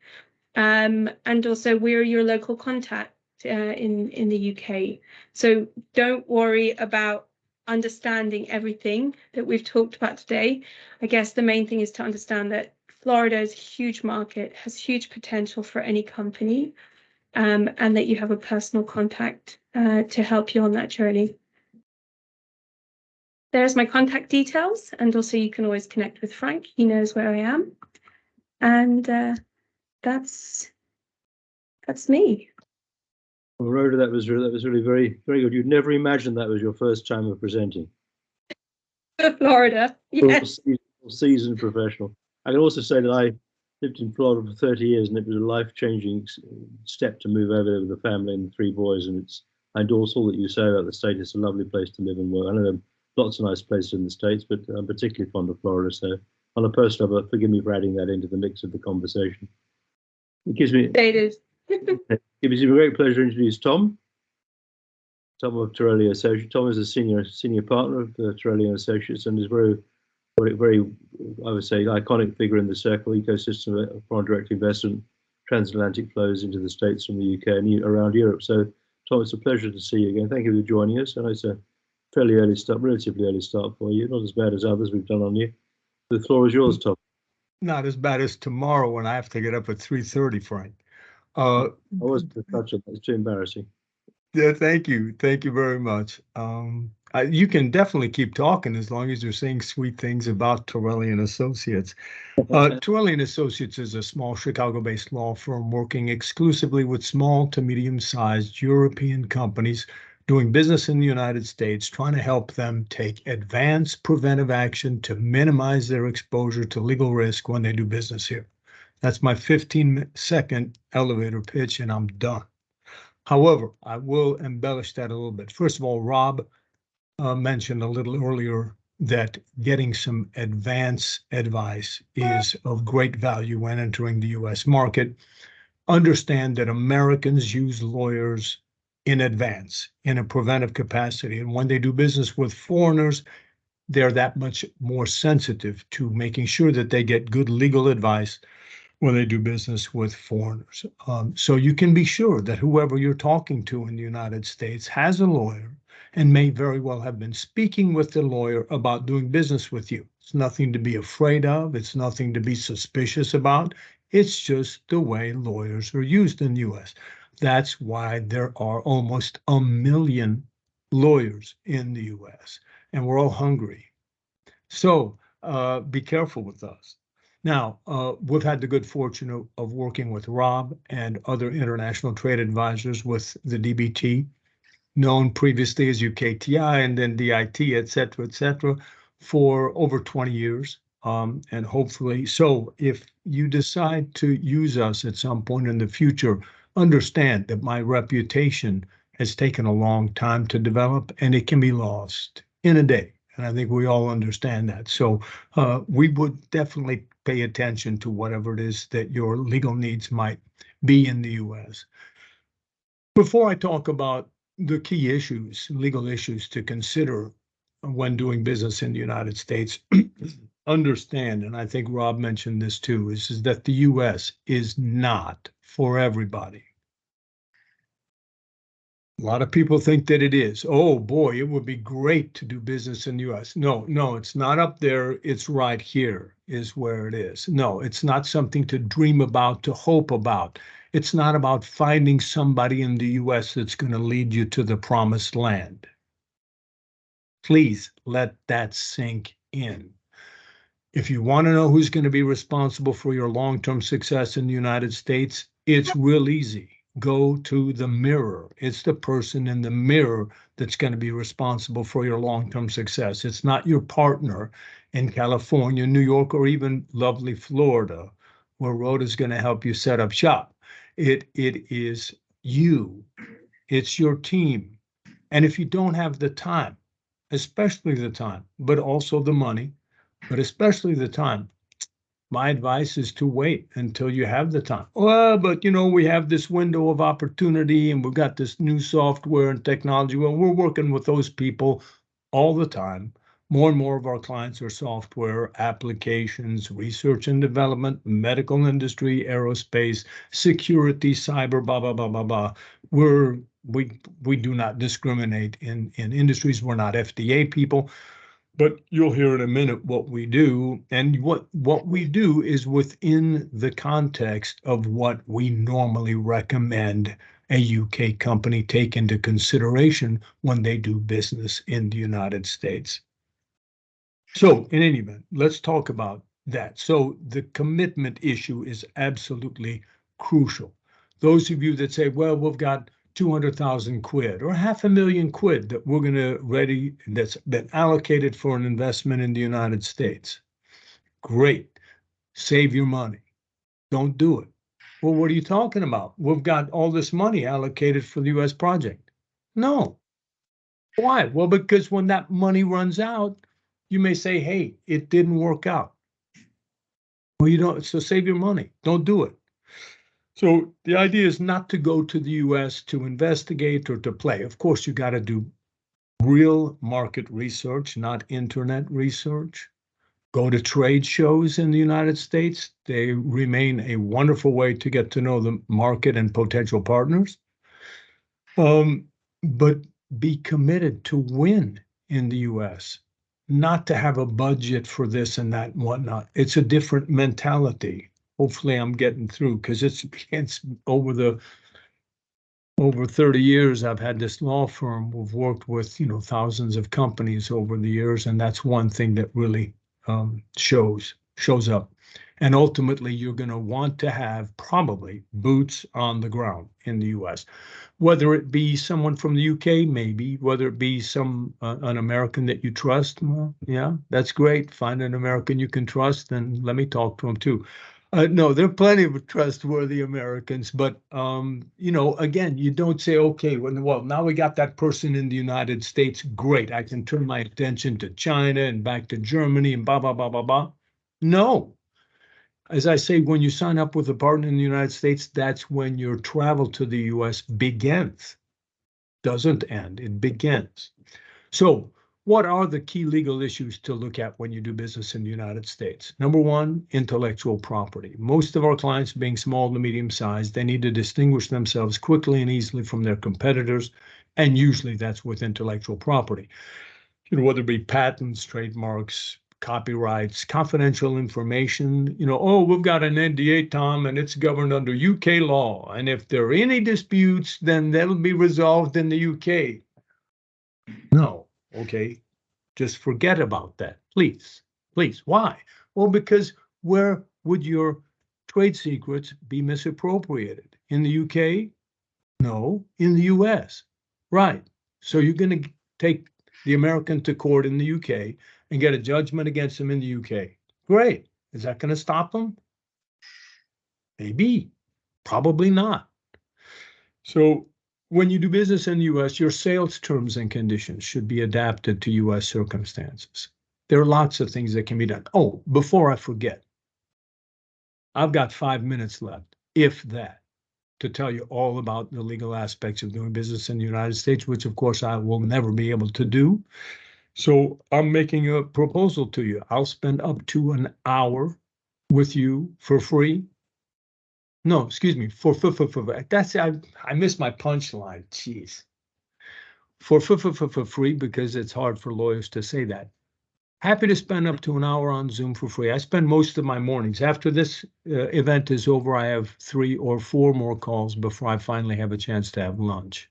And also, we're your local contact in the UK. So don't worry about understanding everything that we've talked about today. I guess the main thing is to understand that Florida is a huge market, has huge potential for any company. And that you have a personal contact to help you on that journey. There's my contact details, and also you can always connect with Frank. He knows where I am, and that's me. Well, Rhoda, that was really very, very good. You'd never imagined that was your first time of presenting. Florida, yes. Seasoned professional. I can also say that I lived in Florida for 30 years, and it was a life-changing step to move over there with the family and the 3 boys. And I endorse all that you say about the state. It's a lovely place to live and work. I know there are lots of nice places in the States, but I'm particularly fond of Florida. So on a personal level, forgive me for adding that into the mix of the conversation. It gives me a great pleasure to introduce Tom of Torelli Associates. Tom is a senior partner of Torelli Associates and is very, I would say, iconic figure in the Circle ecosystem of foreign direct investment, transatlantic flows into the States from the UK and around Europe. So, Tom, it's a pleasure to see you again. Thank you for joining us. I know it's a fairly early start, relatively early start for you, not as bad as others we've done on you. The floor is yours, Tom. Not as bad as tomorrow when I have to get up at 3:30, Frank. I wasn't to touch it. That's too embarrassing. Yeah, thank you. Thank you very much. You can definitely keep talking as long as you're saying sweet things about Torelli & Associates. Torelli & Associates is a small Chicago-based law firm working exclusively with small to medium-sized European companies doing business in the United States, trying to help them take advanced preventive action to minimize their exposure to legal risk when they do business here. That's my 15-second elevator pitch, and I'm done. However, I will embellish that a little bit. First of all, Rob mentioned a little earlier that getting some advance advice is of great value when entering the U.S. market. Understand that Americans use lawyers in advance in a preventive capacity. And when they do business with foreigners, they're that much more sensitive to making sure that they get good legal advice when they do business with foreigners. So you can be sure that whoever you're talking to in the United States has a lawyer and may very well have been speaking with the lawyer about doing business with you. It's nothing to be afraid of. It's nothing to be suspicious about. It's just the way lawyers are used in the U.S. That's why there are almost 1 million lawyers in the U.S., and we're all hungry. So be careful with us. Now, we've had the good fortune of working with Rob and other international trade advisors with the DBT, known previously as UKTI and then DIT, et cetera, for over 20 years. And hopefully, so if you decide to use us at some point in the future, understand that my reputation has taken a long time to develop and it can be lost in a day. And I think we all understand that. So we would definitely pay attention to whatever it is that your legal needs might be in the US. Before I talk about the key issues, legal issues to consider when doing business in the United States, understand, and I think Rob mentioned this too, is that the US is not for everybody. A lot of people think that it is. Oh boy, it would be great to do business in the US. No, it's not up there. It's right here is where it is. No, it's not something to dream about, to hope about. It's not about finding somebody in the US that's going to lead you to the promised land. Please let that sink in. If you want to know who's going to be responsible for your long-term success in the United States, it's real easy. Go to the mirror. It's the person in the mirror that's going to be responsible for your long-term success. It's not your partner in California, New York, or even lovely Florida, where Rhoda is going to help you set up shop. It is you. It's your team. And if you don't have the time, especially the time, but also the money, but especially the time, my advice is to wait until you have the time. Well, but we have this window of opportunity and we've got this new software and technology. Well, we're working with those people all the time. More and more of our clients are software applications, research and development, medical industry, aerospace, security, cyber, blah, blah, blah, blah, blah. We do not discriminate in industries. We're not FDA people. But you'll hear in a minute what we do. And what we do is within the context of what we normally recommend a UK company take into consideration when they do business in the United States. So in any event, let's talk about that. So the commitment issue is absolutely crucial. Those of you that say, well, we've got 200,000 quid or £500,000 that we're going to that's been allocated for an investment in the United States. Great. Save your money. Don't do it. Well, what are you talking about? We've got all this money allocated for the US project. No. Why? Well, because when that money runs out, you may say, hey, it didn't work out. Well, so save your money. Don't do it. So the idea is not to go to the US to investigate or to play. Of course, you got to do real market research, not internet research. Go to trade shows in the United States. They remain a wonderful way to get to know the market and potential partners. But be committed to win in the US, not to have a budget for this and that and whatnot. It's a different mentality. Hopefully I'm getting through because it's over 30 years I've had this law firm. We've worked with thousands of companies over the years, and that's one thing that really shows up. And ultimately, you're going to want to have probably boots on the ground in the US, whether it be someone from the UK, maybe, whether it be an American that you trust. Well, yeah, that's great. Find an American you can trust and let me talk to them too. No, there are plenty of trustworthy Americans, but again, you don't say, okay, well, now we got that person in the United States. Great, I can turn my attention to China and back to Germany and blah, blah, blah, blah, blah. No. As I say, when you sign up with a partner in the United States, that's when your travel to the US begins. Doesn't end, it begins. So what are the key legal issues to look at when you do business in the United States? Number one, intellectual property. Most of our clients being small to medium sized, they need to distinguish themselves quickly and easily from their competitors. And usually that's with intellectual property. Whether it be patents, trademarks, copyrights, confidential information, we've got an NDA, Tom, and it's governed under UK law. And if there are any disputes, then that'll be resolved in the UK. No. Okay, just forget about that, please. Why? Well, because where would your trade secrets be misappropriated? In the UK? No, in the US. Right. So you're going to take the American to court in the UK and get a judgment against them in the UK. Great. Is that going to stop them? Maybe. Probably not. So when you do business in the US, your sales terms and conditions should be adapted to US circumstances. There are lots of things that can be done. Oh, before I forget, I've got 5 minutes left, if that, to tell you all about the legal aspects of doing business in the United States, which of course I will never be able to do. So I'm making a proposal to you. I'll spend up to an hour with you for free. No, excuse me, for that's I missed my punchline. Jeez. For free, because it's hard for lawyers to say that. Happy to spend up to an hour on Zoom for free. I spend most of my mornings. After this event is over, I have 3 or 4 more calls before I finally have a chance to have lunch.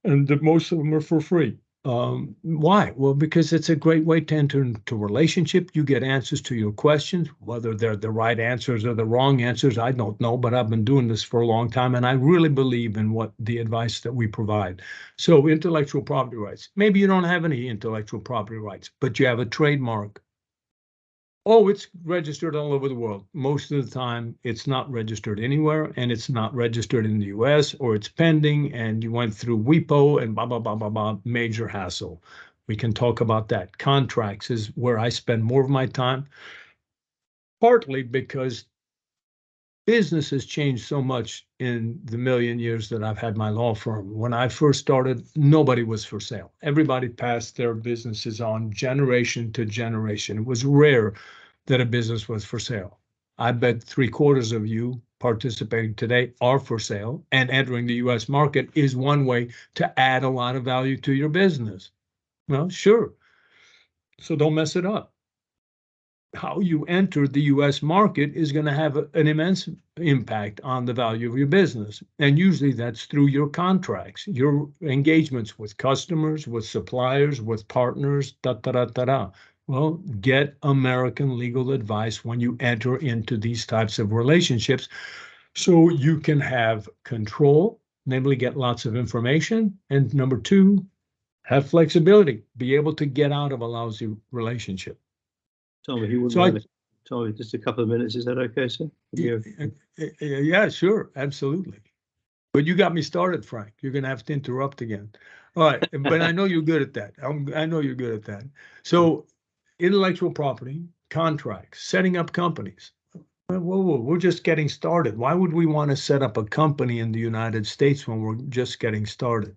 And most of them are for free. Why? Well, because it's a great way to enter into a relationship. You get answers to your questions, whether they're the right answers or the wrong answers, I don't know, but I've been doing this for a long time, and I really believe in what the advice that we provide. So intellectual property rights. Maybe you don't have any intellectual property rights, but you have a trademark. Oh, it's registered all over the world. Most of the time, it's not registered anywhere, and it's not registered in the US, or it's pending, and you went through WIPO and blah, blah, blah, blah, blah, major hassle. We can talk about that. Contracts is where I spend more of my time, partly because business has changed so much in the million years that I've had my law firm. When I first started, nobody was for sale. Everybody passed their businesses on generation to generation. It was rare that a business was for sale. I bet 3/4 of you participating today are for sale, and entering the US market is one way to add a lot of value to your business. Well, sure. So don't mess it up. How you enter the US market is going to have an immense impact on the value of your business. And usually that's through your contracts, your engagements with customers, with suppliers, with partners, da, da, da, da, da. Well, get American legal advice when you enter into these types of relationships so you can have control, namely get lots of information. And number 2, have flexibility, be able to get out of a lousy relationship. Tom, if you wouldn't mind, Tom, just a couple of minutes, is that okay, sir? Yeah, sure, absolutely. But you got me started, Frank. You're going to have to interrupt again. All right, but I know you're good at that. I know you're good at that. So intellectual property, contracts, setting up companies. Whoa, we're just getting started. Why would we want to set up a company in the United States when we're just getting started?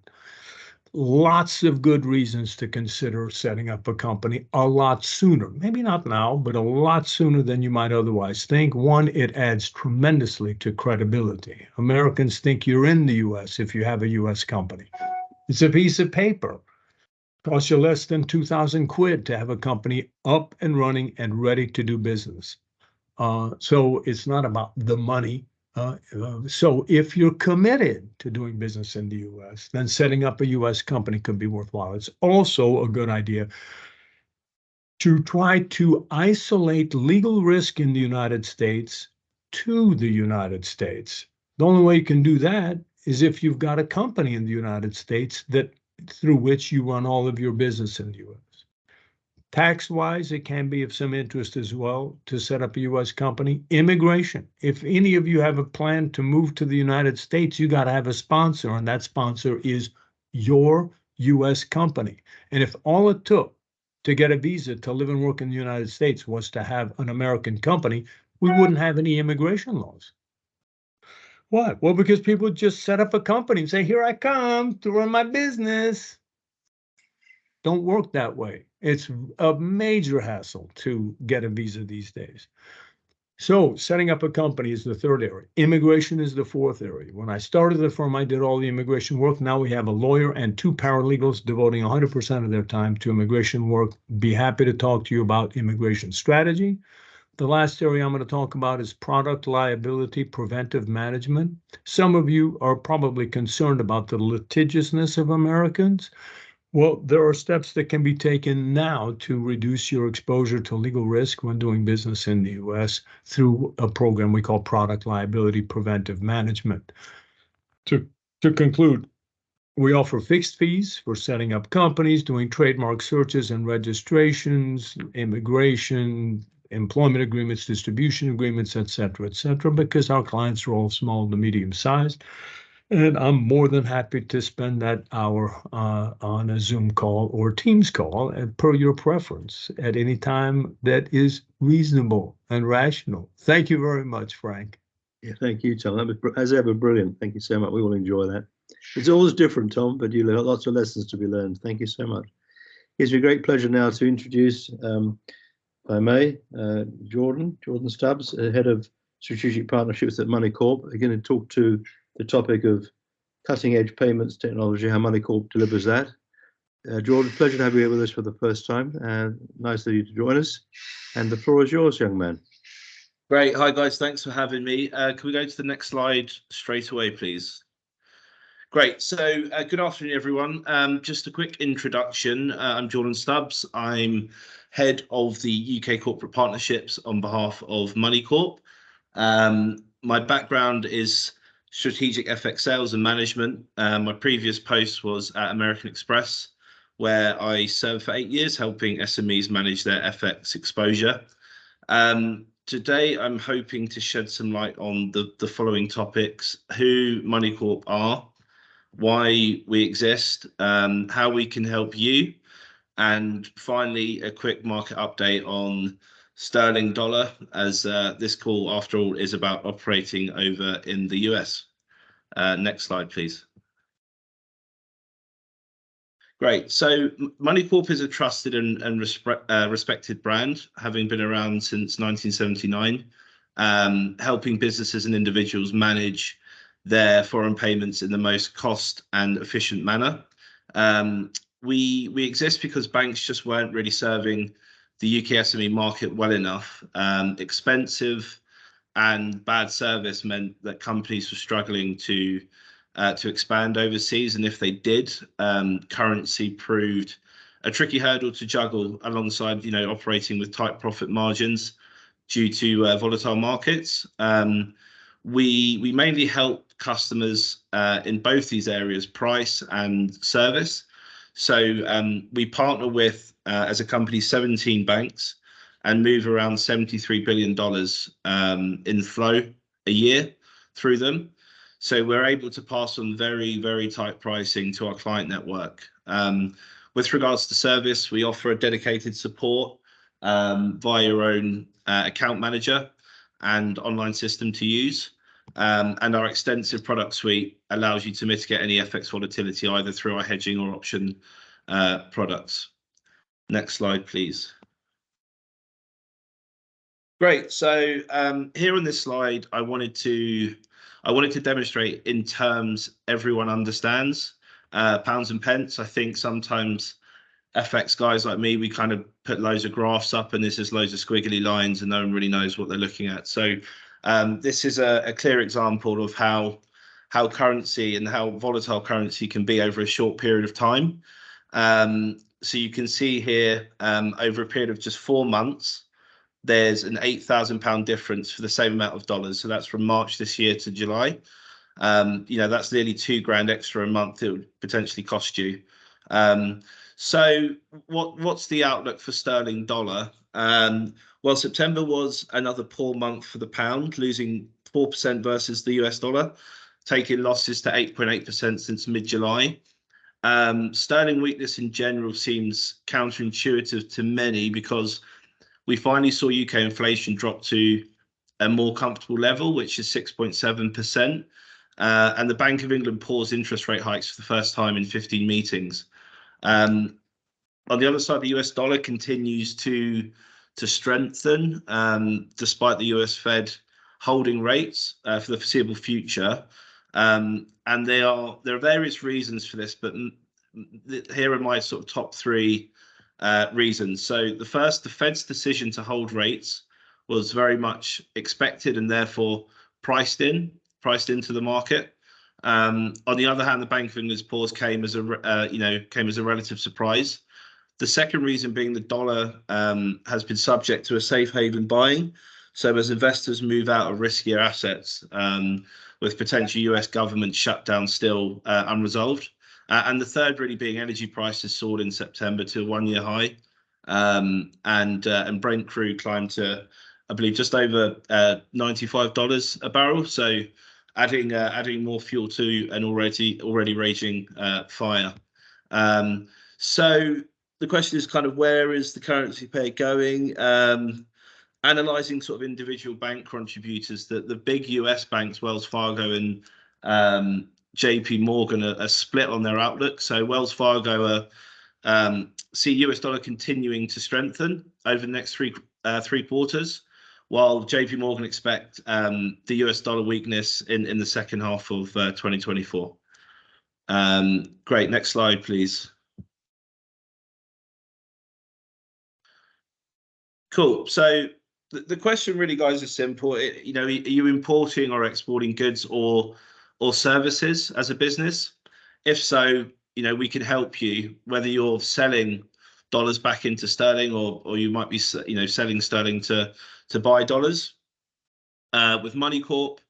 Lots of good reasons to consider setting up a company a lot sooner. Maybe not now, but a lot sooner than you might otherwise think. One, it adds tremendously to credibility. Americans think you're in the US if you have a US company. It's a piece of paper. Costs you less than 2,000 quid to have a company up and running and ready to do business. So it's not about the money. So if you're committed to doing business in the US, then setting up a US company could be worthwhile. It's also a good idea to try to isolate legal risk in the United States to the United States. The only way you can do that is if you've got a company in the United States that through which you run all of your business in the US. Tax-wise, it can be of some interest as well to set up a U.S. company. Immigration. If any of you have a plan to move to the United States, you got to have a sponsor, and that sponsor is your U.S. company. And if all it took to get a visa to live and work in the United States was to have an American company, we wouldn't have any immigration laws. Why? Well, because people just set up a company and say, here I come to run my business. Don't work that way. It's a major hassle to get a visa these days. So setting up a company is the 3rd area. Immigration is the 4th area. When I started the firm, I did all the immigration work. Now we have a lawyer and 2 paralegals devoting 100% of their time to immigration work. Be happy to talk to you about immigration strategy. The last area I'm going to talk about is product liability preventive management. Some of you are probably concerned about the litigiousness of Americans. Well, there are steps that can be taken now to reduce your exposure to legal risk when doing business in the U.S. through a program we call Product Liability Preventive Management. To conclude, we offer fixed fees for setting up companies, doing trademark searches and registrations, immigration, employment agreements, distribution agreements, et cetera, because our clients are all small to medium sized. And I'm more than happy to spend that hour on a Zoom call or Teams call, and per your preference, at any time that is reasonable and rational. Thank you very much, Frank. Yeah, thank you, Tom. That was, as ever, brilliant. Thank you so much. We all enjoy that. It's always different, Tom, but you learn lots of lessons to be learned. Thank you so much. It's a great pleasure now to introduce, if I may, Jordan Stubbs, head of strategic partnerships at Moneycorp. We're going to talk to the topic of cutting edge payments technology, how Moneycorp delivers that. Jordan, pleasure to have you here with us for the first time. Nice of you to join us. And the floor is yours, young man. Great. Hi, guys. Thanks for having me. Can we go to the next slide straight away, please? Great. So good afternoon, everyone. Just a quick introduction. I'm Jordan Stubbs. I'm head of the UK corporate partnerships on behalf of Moneycorp. My background is strategic FX sales and management. My previous post was at American Express, where I served for 8 years, helping SMEs manage their FX exposure. Today, I'm hoping to shed some light on the following topics: who Moneycorp are, why we exist, how we can help you, and finally, a quick market update on sterling dollar, as this call, after all, is about operating over in the US. Next slide, please. Great. So Moneycorp is a trusted and respected brand, having been around since 1979, helping businesses and individuals manage their foreign payments in the most cost and efficient manner. We exist because banks just weren't really serving the UK SME market well enough. Expensive and bad service meant that companies were struggling to expand overseas, and if they did, currency proved a tricky hurdle to juggle alongside, operating with tight profit margins due to volatile markets. We mainly help customers in both these areas, price and service. So we partner with, as a company, 17 banks and move around $73 billion in flow a year through them. So we're able to pass on very, very tight pricing to our client network. With regards to service, we offer a dedicated support via your own account manager and online system to use. And our extensive product suite allows you to mitigate any FX volatility either through our hedging or option products. Next slide, please. Great. So here on this slide, I wanted to demonstrate in terms everyone understands, pounds and pence. I think sometimes FX guys like me, we kind of put loads of graphs up and this is loads of squiggly lines and no one really knows what they're looking at. So this is a clear example of how currency and how volatile currency can be over a short period of time. So you can see here, over a period of just 4 months, there's an £8,000 difference for the same amount of dollars. So that's from March this year to July. That's nearly £2,000 extra a month it would potentially cost you. So what's the outlook for sterling dollar? Well, September was another poor month for the pound, losing 4% versus the US dollar, taking losses to 8.8% since mid-July. Sterling weakness in general seems counterintuitive to many because we finally saw UK inflation drop to a more comfortable level, which is 6.7%. And the Bank of England paused interest rate hikes for the first time in 15 meetings. On the other side, the US dollar continues to strengthen, despite the US Fed holding rates for the foreseeable future. And there are various reasons for this, but here are my sort of top 3 reasons. So the first, the Fed's decision to hold rates was very much expected and therefore priced into the market. On the other hand, the Bank of England's pause came as a relative surprise. The second reason being the dollar has been subject to a safe haven buying. So as investors move out of riskier assets, with potential US government shutdown still unresolved. And the third really being energy prices soared in September to a 1-year high. and Brent crude climbed to, I believe, just over $95 a barrel. So adding more fuel to an already raging fire. So the question is kind of, where is the currency pair going? Analyzing sort of individual bank contributors, that the big US banks, Wells Fargo and JP Morgan, are split on their outlook. So Wells Fargo see US dollar continuing to strengthen over the next three quarters, while JP Morgan expect the US dollar weakness in the second half of 2024. Great, next slide, please. Cool. So the question really, guys, is simple. Are you importing or exporting goods or services as a business? If so, we can help you, whether you're selling dollars back into sterling or you might be selling sterling to buy dollars. With Moneycorp,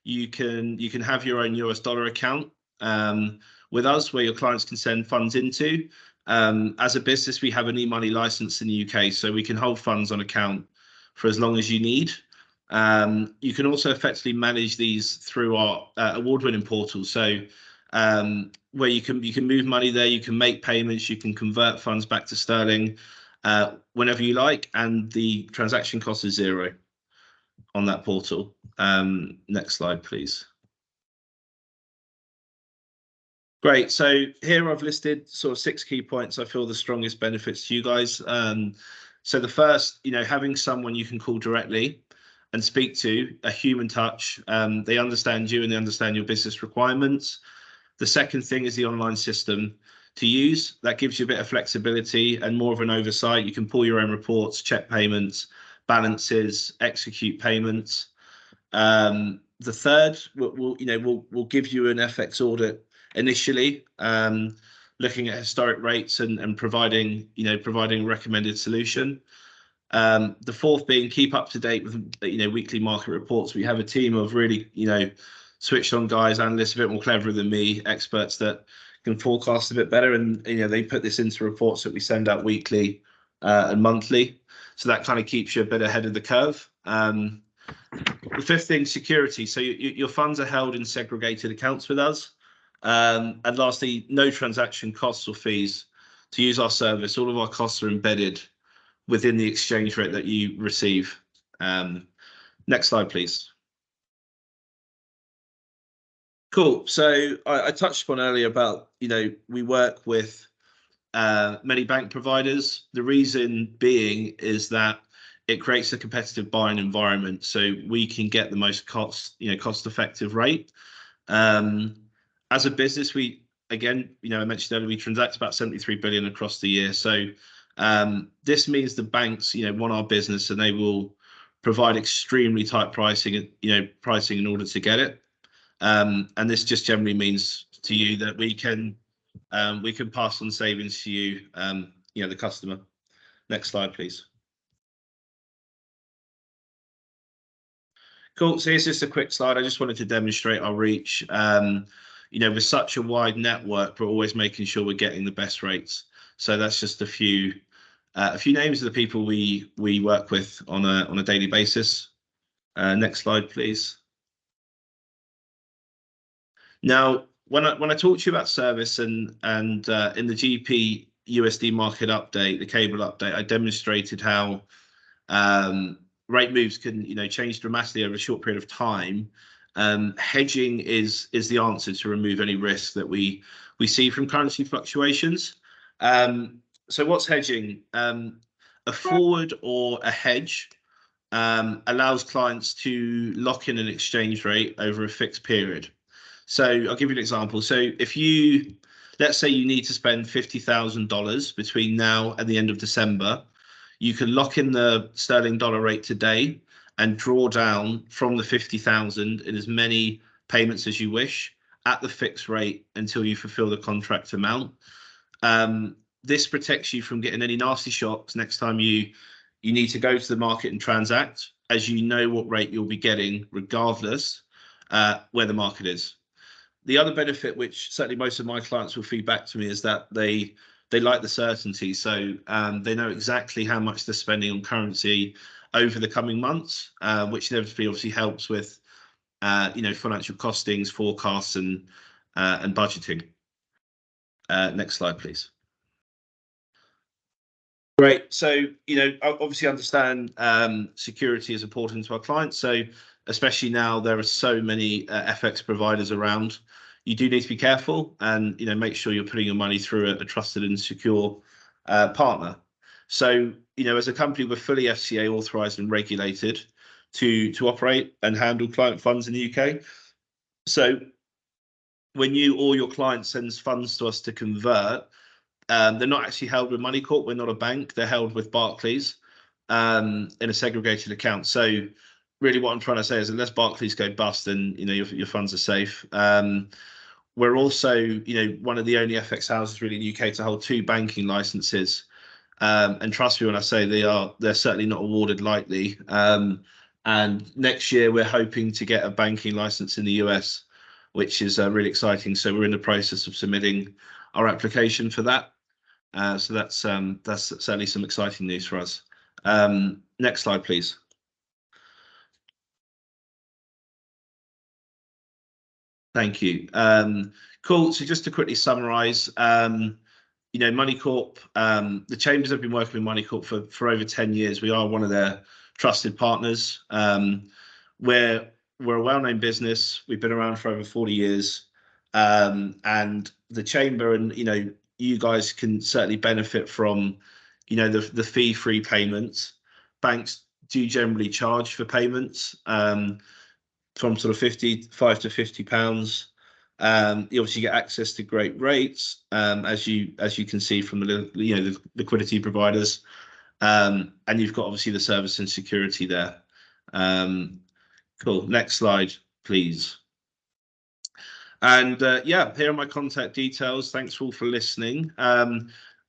you can have your own US dollar account with us, where your clients can send funds into. As a business, we have an e-money license in the UK, so we can hold funds on account for as long as you need. You can also effectively manage these through our award-winning portal. So where you can move money there, you can make payments, you can convert funds back to sterling whenever you like, and the transaction cost is zero on that portal. Next slide, please. Great. So here I've listed sort of 6 key points I feel the strongest benefits to you guys. So the first, having someone you can call directly and speak to, a human touch. They understand you and they understand your business requirements. The second thing is the online system to use. That gives you a bit of flexibility and more of an oversight. You can pull your own reports, check payments, balances, execute payments. The third, we'll give you an FX audit initially, looking at historic rates and providing a recommended solution. The fourth being keep up to date with weekly market reports. We have a team of really switched on guys, analysts a bit more clever than me, experts that can forecast a bit better, and they put this into reports that we send out weekly and monthly. So that kind of keeps you a bit ahead of the curve. The fifth thing, security. So your funds are held in segregated accounts with us. And lastly, no transaction costs or fees to use our service. All of our costs are embedded within the exchange rate that you receive. Next slide, please. Cool. So I touched upon earlier about, we work with many bank providers. The reason being is that it creates a competitive buying environment, so we can get the most cost-effective rate. As a business, I mentioned earlier, we transact about 73 billion across the year. So this means the banks, want our business, and they will provide extremely tight pricing in order to get it. And this just generally means to you that we can pass on savings to you, the customer. Next slide, please. Cool. So here's just a quick slide. I just wanted to demonstrate our reach. With such a wide network, we're always making sure we're getting the best rates. So that's just a few names of the people we work with on a daily basis. Next slide, please. Now, when I talk to you about service and in the GP USD market update, the cable update, I demonstrated how rate moves can change dramatically over a short period of time. Hedging is the answer to remove any risk that we see from currency fluctuations. So what's hedging? A forward or a hedge allows clients to lock in an exchange rate over a fixed period. So I'll give you an example. So let's say you need to spend $50,000 between now and the end of December, you can lock in the sterling dollar rate today and draw down from the 50,000 in as many payments as you wish at the fixed rate until you fulfill the contract amount. This protects you from getting any nasty shocks next time you need to go to the market and transact, as you know what rate you'll be getting regardless where the market is. The other benefit, which certainly most of my clients will feed back to me, is that they they like the certainty. So they know exactly how much they're spending on currency over the coming months, which inevitably obviously helps with financial costings, forecasts, and budgeting. Next slide, please. Great. So, obviously understand security is important to our clients. So especially now there are so many FX providers around, you do need to be careful and, make sure you're putting your money through a trusted and secure partner. So, as a company, we're fully FCA authorized and regulated to operate and handle client funds in the UK. So when you or your client sends funds to us to convert, they're not actually held with Moneycorp. We're not a bank. They're held with Barclays in a segregated account. So really what I'm trying to say is unless Barclays go bust, then your funds are safe. We're also one of the only FX houses really in the UK to hold 2 banking licenses. And trust me when I say they're certainly not awarded lightly. And next year we're hoping to get a banking license in the US, which is really exciting. So we're in the process of submitting our application for that. So that's certainly some exciting news for us. Next slide, please. Thank you. Cool. So just to quickly summarize, Moneycorp, the chambers have been working with Moneycorp for over 10 years. We are one of their trusted partners. We're a well-known business. We've been around for over 40 years. And the chamber and, you guys can certainly benefit from, the fee-free payments. Banks do generally charge for payments from sort of £55 to £50. You obviously get access to great rates, as you can see from the liquidity providers, and you've got obviously the service and security there. Cool. Next slide, please. And here are my contact details. Thanks all for listening.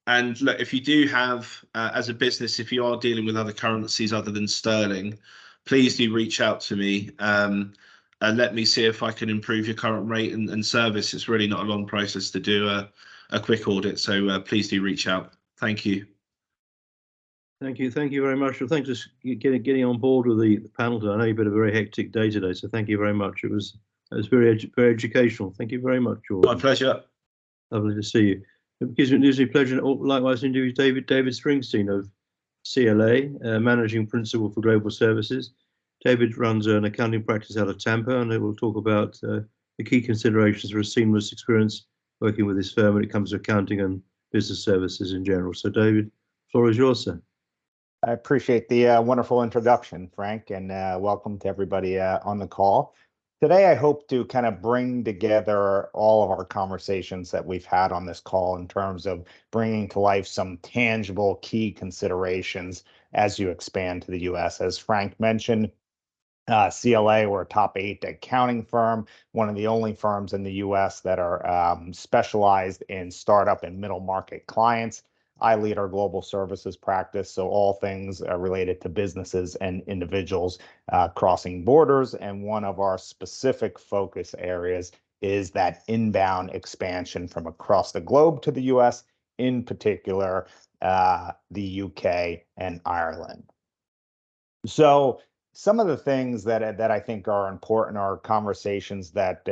And look, if you do have, as a business, if you are dealing with other currencies other than sterling, please do reach out to me and let me see if I can improve your current rate and service. It's really not a long process to do a quick audit. So please do reach out. Thank you. Thank you very much. Well, thanks for getting on board with the panel today. I know you've had a very hectic day today, so thank you very much. It was very educational. Thank you very much, George. My pleasure. Lovely to see you. It gives me pleasure, likewise, to introduce David Springsteen of CLA, Managing Principal for Global Services. David runs an accounting practice out of Tampa, and we'll talk about the key considerations for a seamless experience working with this firm when it comes to accounting and business services in general. So, David, the floor is yours, sir. I appreciate the wonderful introduction, Frank, and welcome to everybody on the call. Today, I hope to kind of bring together all of our conversations that we've had on this call in terms of bringing to life some tangible key considerations as you expand to the U.S. As Frank mentioned, CLA, we're a top 8 accounting firm, one of the only firms in the U.S. that are specialized in startup and middle market clients. I lead our global services practice, so all things related to businesses and individuals crossing borders. And one of our specific focus areas is that inbound expansion from across the globe to the U.S., in particular, the UK and Ireland. So some of the things that I think are important are conversations that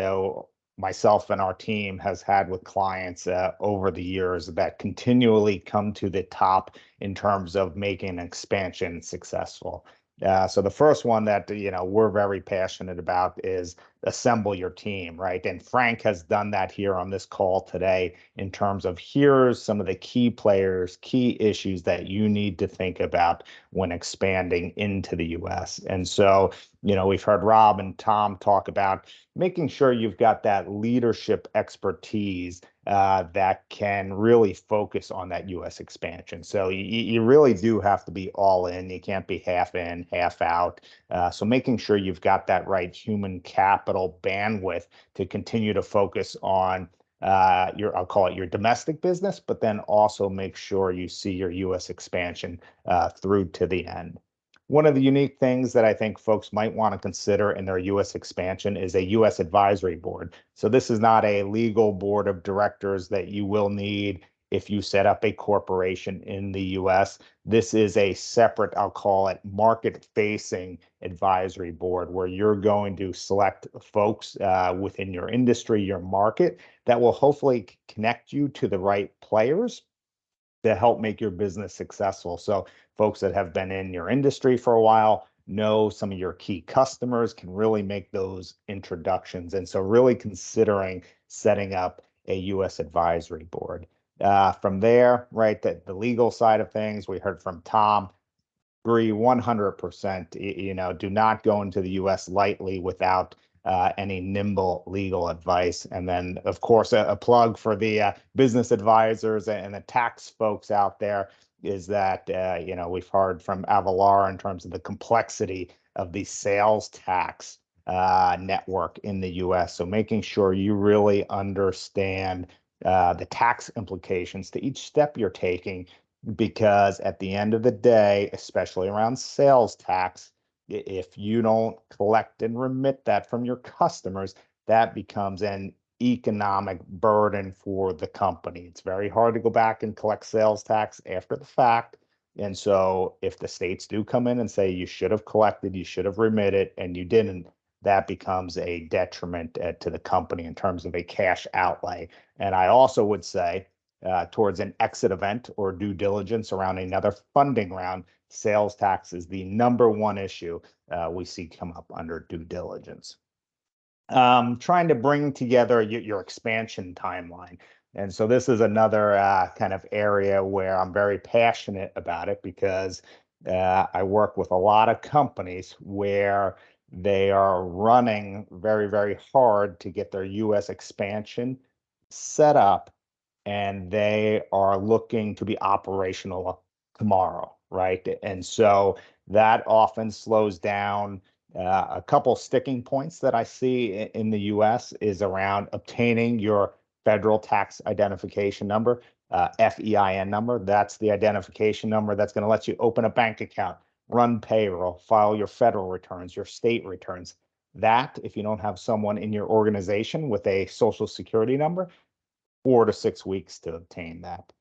myself and our team has had with clients over the years that continually come to the top in terms of making an expansion successful. So the first one that we're very passionate about is assemble your team, right? And Frank has done that here on this call today in terms of here's some of the key players, key issues that you need to think about when expanding into the US. And so, we've heard Rob and Tom talk about making sure you've got that leadership expertise that can really focus on that US expansion. So you really do have to be all in. You can't be half in, half out. So making sure you've got that right human capital bandwidth to continue to focus on I'll call it your domestic business, but then also make sure you see your US expansion through to the end. One of the unique things that I think folks might want to consider in their U.S. expansion is a U.S. advisory board. So this is not a legal board of directors that you will need if you set up a corporation in the US, this is a separate, I'll call it market-facing advisory board, where you're going to select folks within your industry, your market, that will hopefully connect you to the right players to help make your business successful. So folks that have been in your industry for a while, know some of your key customers, can really make those introductions. And so really considering setting up a US advisory board. From there, right, the legal side of things, we heard from Tom, agree 100%. You know, do not go into the US lightly without any nimble legal advice. And then, of course, a plug for the business advisors and the tax folks out there is that, you know, we've heard from Avalar in terms of the complexity of the sales tax network in the US. So making sure you really understand the tax implications to each step you're taking, because at the end of the day, especially around sales tax, if you don't collect and remit that from your customers, that becomes an economic burden for the company. It's very hard to go back and collect sales tax after the fact. And so if the states do come in and say you should have collected, you should have remitted, and you didn't, that becomes a detriment to the company in terms of a cash outlay. And I also would say towards an exit event or due diligence around another funding round, sales tax is the #1 issue we see come up under due diligence. Trying to bring together your expansion timeline. And so this is another kind of area where I'm very passionate about it, because I work with a lot of companies where they are running very, very hard to get their US expansion set up, and they are looking to be operational tomorrow, right? And so that often slows down. A couple sticking points that I see in the US is around obtaining your federal tax identification number, FEIN number. That's the identification number that's going to let you open a bank account, run payroll, file your federal returns, your state returns. That, if you don't have someone in your organization with a social security number, 4 to 6 weeks to obtain that.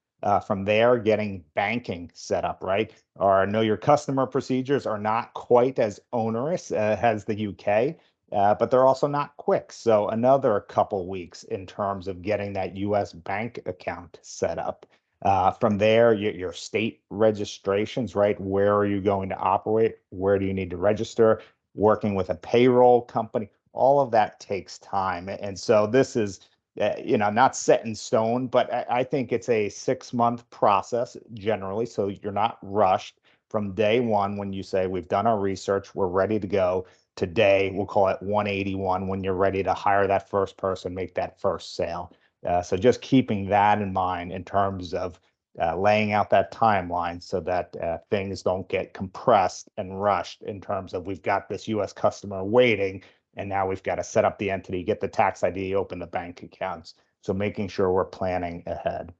From there, getting banking set up, right? Our know your customer procedures are not quite as onerous as the UK, but they're also not quick. So another couple weeks in terms of getting that US bank account set up. From there, your state registrations, right? Where are you going to operate? Where do you need to register? Working with a payroll company, all of that takes time. And so this is, you know, not set in stone, but I think it's a 6-month process generally. So you're not rushed from day one when you say, we've done our research, we're ready to go. Today, we'll call it 181, when you're ready to hire that first person, make that first sale. So just keeping that in mind in terms of laying out that timeline so that things don't get compressed and rushed in terms of, we've got this US customer waiting, and now we've got to set up the entity, get the tax ID, open the bank accounts. So making sure we're planning ahead.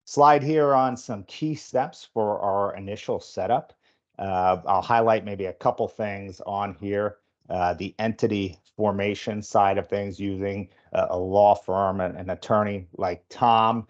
Slide here on some key steps for our initial setup. I'll highlight maybe a couple things on here. The entity formation side of things, using a law firm and an attorney like Tom.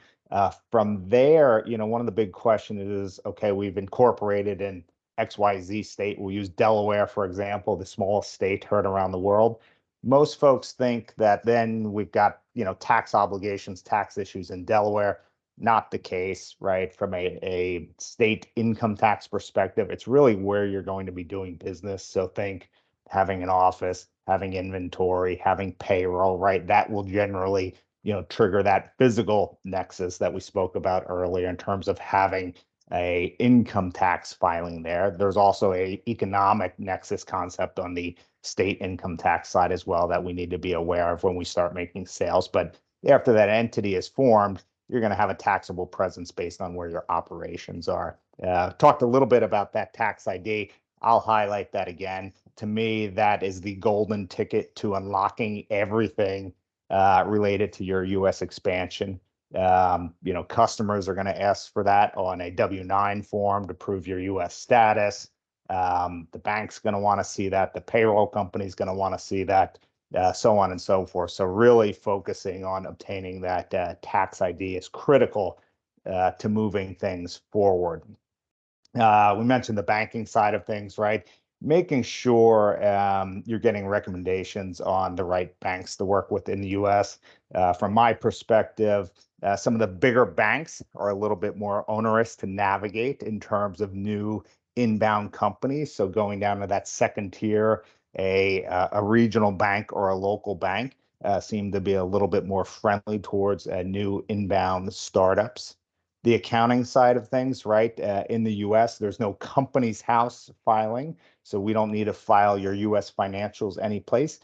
From there, you know, one of the big questions is, okay, we've incorporated in XYZ state. We'll use Delaware, for example, the smallest state heard around the world. Most folks think that then we've got, you know, tax obligations, tax issues in Delaware. Not the case, right? From a state income tax perspective, it's really where you're going to be doing business. So think having an office, having inventory, having payroll, right? That will generally, you know, trigger that physical nexus that we spoke about earlier in terms of having a income tax filing there. There's also a economic nexus concept on the state income tax side as well that we need to be aware of when we start making sales. But after that entity is formed, you're going to have a taxable presence based on where your operations are. Talked a little bit about that tax ID. I'll highlight that again. To me, that is the golden ticket to unlocking everything related to your US expansion. You know, customers are going to ask for that on a W-9 form to prove your US status. The bank's going to want to see that. The payroll company's going to want to see that. so on and so forth. So really focusing on obtaining that tax ID is critical to moving things forward. We mentioned the banking side of things, right? Making sure you're getting recommendations on the right banks to work with in the US. From my perspective, some of the bigger banks are a little bit more onerous to navigate in terms of new inbound companies. So going down to that second tier, a regional bank or a local bank seem to be a little bit more friendly towards new inbound startups. The accounting side of things, right? In the US, there's no company's house filing, so we don't need to file your US financials anyplace.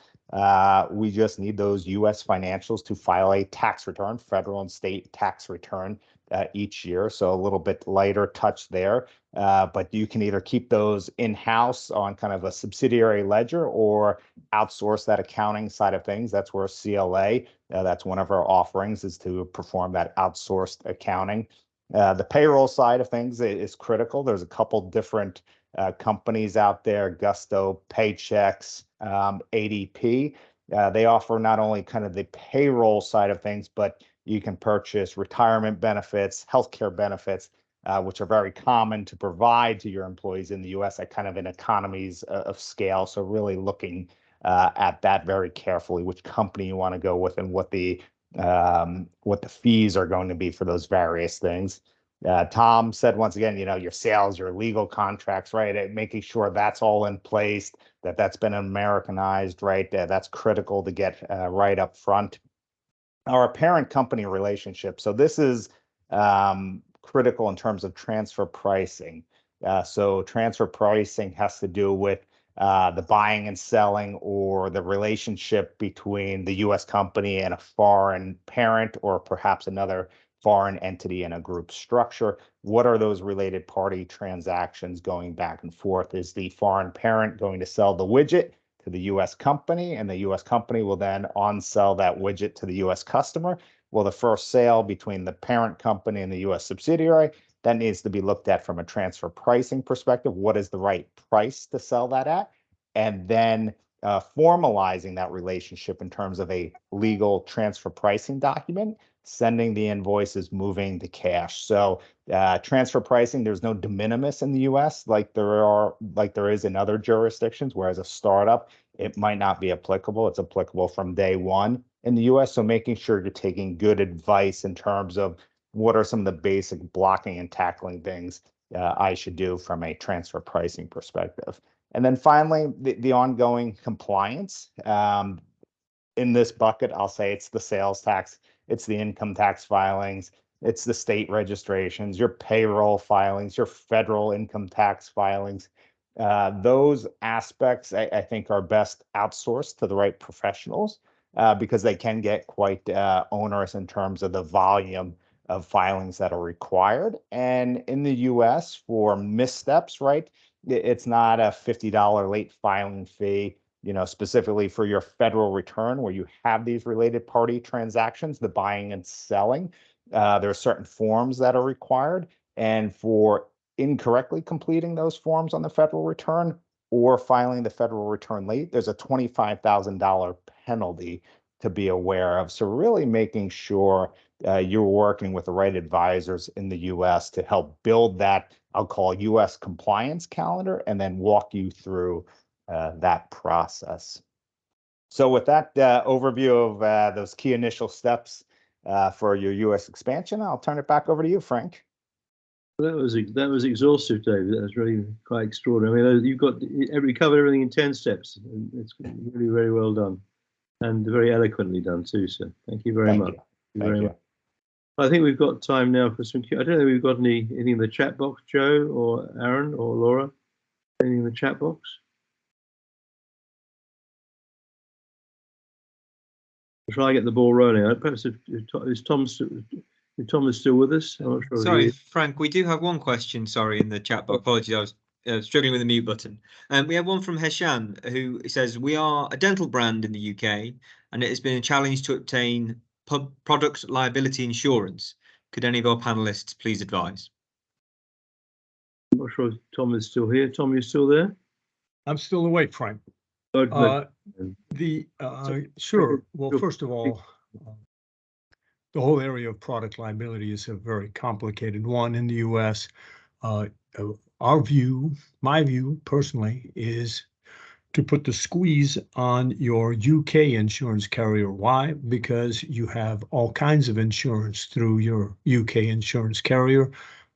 We just need those US financials to file a tax return, federal and state tax return each year. So a little bit lighter touch there. But you can either keep those in-house on kind of a subsidiary ledger or outsource that accounting side of things. That's where CLA, that's one of our offerings, is to perform that outsourced accounting. The payroll side of things is critical. There's a couple different companies out there, Gusto, Paychex, ADP. They offer not only kind of the payroll side of things, but you can purchase retirement benefits, healthcare benefits, which are very common to provide to your employees in the US at kind of an economies of scale. So really looking at that very carefully, which company you want to go with and what the fees are going to be for those various things. Tom said once again, your sales, your legal contracts, right? Making sure that's all in place, that's been Americanized, right? That's critical to get right up front. Our parent company relationship. So this is critical in terms of transfer pricing. So transfer pricing has to do with the buying and selling or the relationship between the US company and a foreign parent or perhaps another foreign entity in a group structure. What are those related party transactions going back and forth? Is the foreign parent going to sell the widget to the US company, and the US company will then on-sell that widget to the US customer? Well, the first sale between the parent company and the US subsidiary, that needs to be looked at from a transfer pricing perspective. What is the right price to sell that at? And then formalizing that relationship in terms of a legal transfer pricing document, sending the invoices, moving the cash. So transfer pricing, there's no de minimis in the US like there is in other jurisdictions, whereas a startup, it might not be applicable. It's applicable from day one in the US. So making sure you're taking good advice in terms of what are some of the basic blocking and tackling things I should do from a transfer pricing perspective. And then finally, the ongoing compliance. In this bucket, I'll say it's the sales tax, it's the income tax filings, it's the state registrations, your payroll filings, your federal income tax filings. Those aspects, I think, are best outsourced to the right professionals because they can get quite onerous in terms of the volume of filings that are required. And in the US, for missteps, right, it's not a $50 late filing fee, specifically for your federal return where you have these related party transactions, the buying and selling. There are certain forms that are required. And for incorrectly completing those forms on the federal return or filing the federal return late, there's a $25,000 penalty to be aware of. So really making sure you're working with the right advisors in the US to help build that, I'll call US compliance calendar, and then walk you through that process. So with that overview of those key initial steps for your US expansion, I'll turn it back over to you, Frank. That was exhaustive, David. That was really quite extraordinary. I mean, you covered everything in 10 steps. It's really very well done, and very eloquently done too. So thank you very much. Thank you. I think we've got time now for some. I don't know if we've got anything in the chat box, Joe or Aaron or Laura. Anything in the chat box? I'll try to get the ball rolling. Perhaps is Tom still with us? I'm not sure. Sorry, Frank, we do have one question, in the chat box. Apologies, I was struggling with the mute button. We have one from Heshan, who says, we are a dental brand in the UK, and it has been a challenge to obtain product liability insurance. Could any of our panelists please advise? I'm not sure if Tom is still here. Tom, you still there? I'm still awake, Frank. Sure. Well, first of all, the whole area of product liability is a very complicated one in the U.S. Our view, my view personally, is to put the squeeze on your UK insurance carrier. Why? Because you have all kinds of insurance through your UK insurance carrier.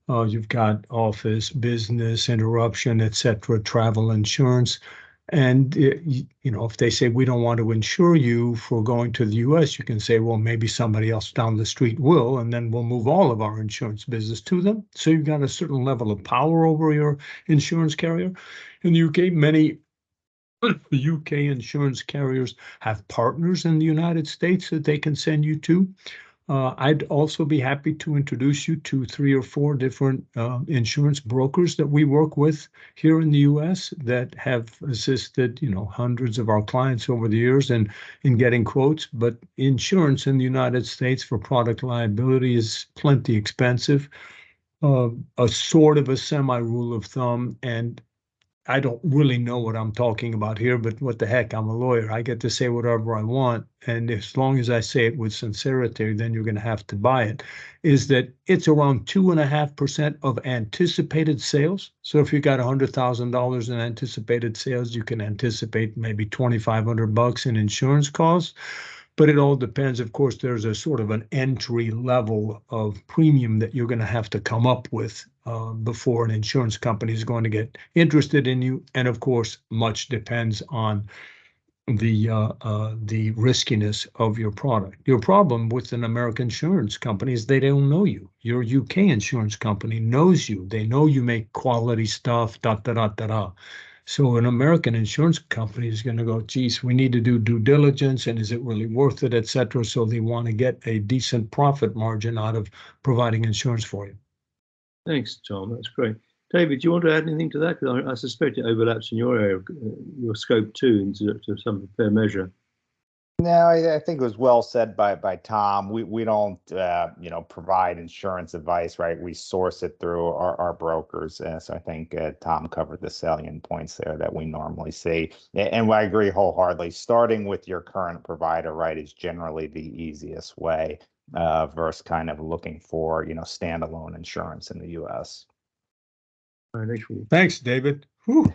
You've got office, business, interruption, etc., travel insurance. And if they say we don't want to insure you for going to the US, you can say, well, maybe somebody else down the street will, and then we'll move all of our insurance business to them. So you've got a certain level of power over your insurance carrier. In the UK, many UK insurance carriers have partners in the United States that they can send you to. I'd also be happy to introduce you to 3 or 4 different insurance brokers that we work with here in the U.S. that have assisted, hundreds of our clients over the years in getting quotes. But insurance in the United States for product liability is plenty expensive. A sort of a semi-rule of thumb, and I don't really know what I'm talking about here, but what the heck, I'm a lawyer. I get to say whatever I want. And as long as I say it with sincerity, then you're going to have to buy it, is that it's around 2.5% of anticipated sales. So if you got $100,000 in anticipated sales, you can anticipate maybe $2,500 in insurance costs. But it all depends. Of course, there's a sort of an entry level of premium that you're going to have to come up with before an insurance company is going to get interested in you. And of course, much depends on the riskiness of your product. Your problem with an American insurance company is they don't know you. Your UK insurance company knows you. They know you make quality stuff, So an American insurance company is going to go, geez, we need to do due diligence, and is it really worth it, et cetera. So they want to get a decent profit margin out of providing insurance for you. Thanks, Tom. That's great. David, do you want to add anything to that? Because I suspect it overlaps in your area, your scope too, to some fair measure. No, I think it was well said by Tom. We don't provide insurance advice, right? We source it through our brokers. So I think Tom covered the salient points there that we normally see. And I agree wholeheartedly. Starting with your current provider, right, is generally the easiest way versus kind of looking for standalone insurance in the U.S. Thanks, David. Whew.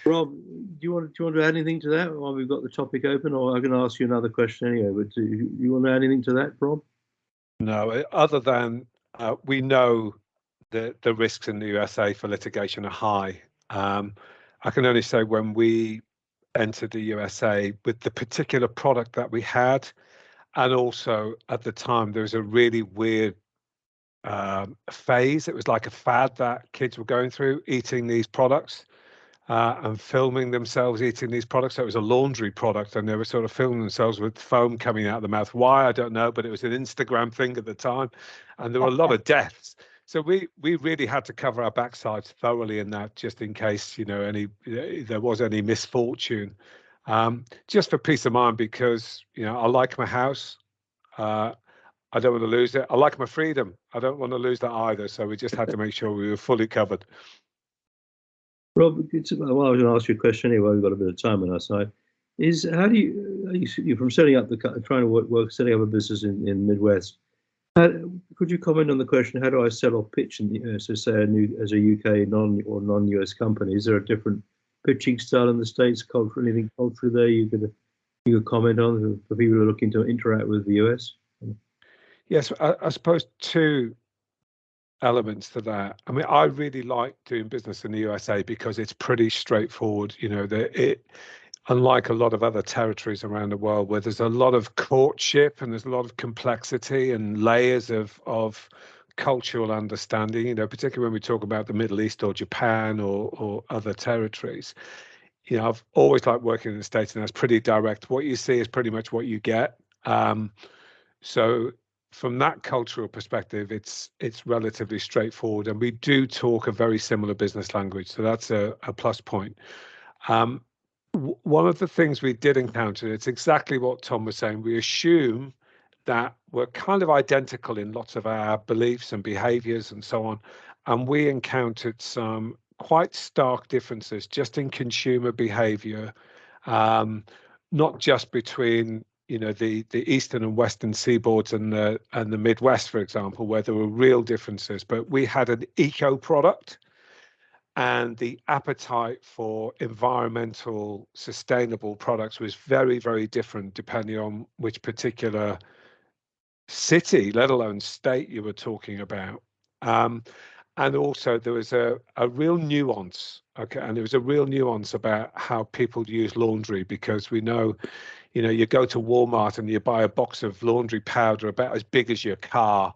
Rob, do you want to add anything to that while we've got the topic open, or I can ask you another question anyway? But do you want to add anything to that, Rob? No, other than we know that the risks in the USA for litigation are high. I can only say when we entered the USA with the particular product that we had, and also at the time there was a really weird phase. It was like a fad that kids were going through, eating these products. And filming themselves eating these products. So it was a laundry product, and they were sort of filming themselves with foam coming out of the mouth. Why, I don't know, but it was an Instagram thing at the time, and there were a lot of deaths. So we really had to cover our backsides thoroughly in that, just in case there was any misfortune, just for peace of mind, because I like my house. I don't want to lose it. I like my freedom. I don't want to lose that either. So we just had to make sure we were fully covered. Rob, I was going to ask you a question anyway. We've got a bit of time on our side. How do you from setting up trying to setting up a business in Midwest? Could you comment on the question? How do I sell or pitch so say as a UK non-US company? Is there a different pitching style in the States? Anything culturally there you could comment on for people who are looking to interact with the US? Yes, I suppose two elements to that. I mean, I really like doing business in the USA because it's pretty straightforward. Unlike a lot of other territories around the world where there's a lot of courtship and there's a lot of complexity and layers of cultural understanding, particularly when we talk about the Middle East or Japan or other territories. I've always liked working in the States, and that's pretty direct. What you see is pretty much what you get. So from that cultural perspective, it's relatively straightforward, and we do talk a very similar business language. So that's a plus point. One of the things we did encounter, it's exactly what Tom was saying. We assume that we're kind of identical in lots of our beliefs and behaviors and so on. And we encountered some quite stark differences just in consumer behavior, not just between the eastern and western seaboards and the Midwest, for example, where there were real differences. But we had an eco product, and the appetite for environmental sustainable products was very, very different depending on which particular city, let alone state, you were talking about. And also there was a real nuance, okay, and there was a real nuance about how people use laundry, because we know, you go to Walmart and you buy a box of laundry powder about as big as your car,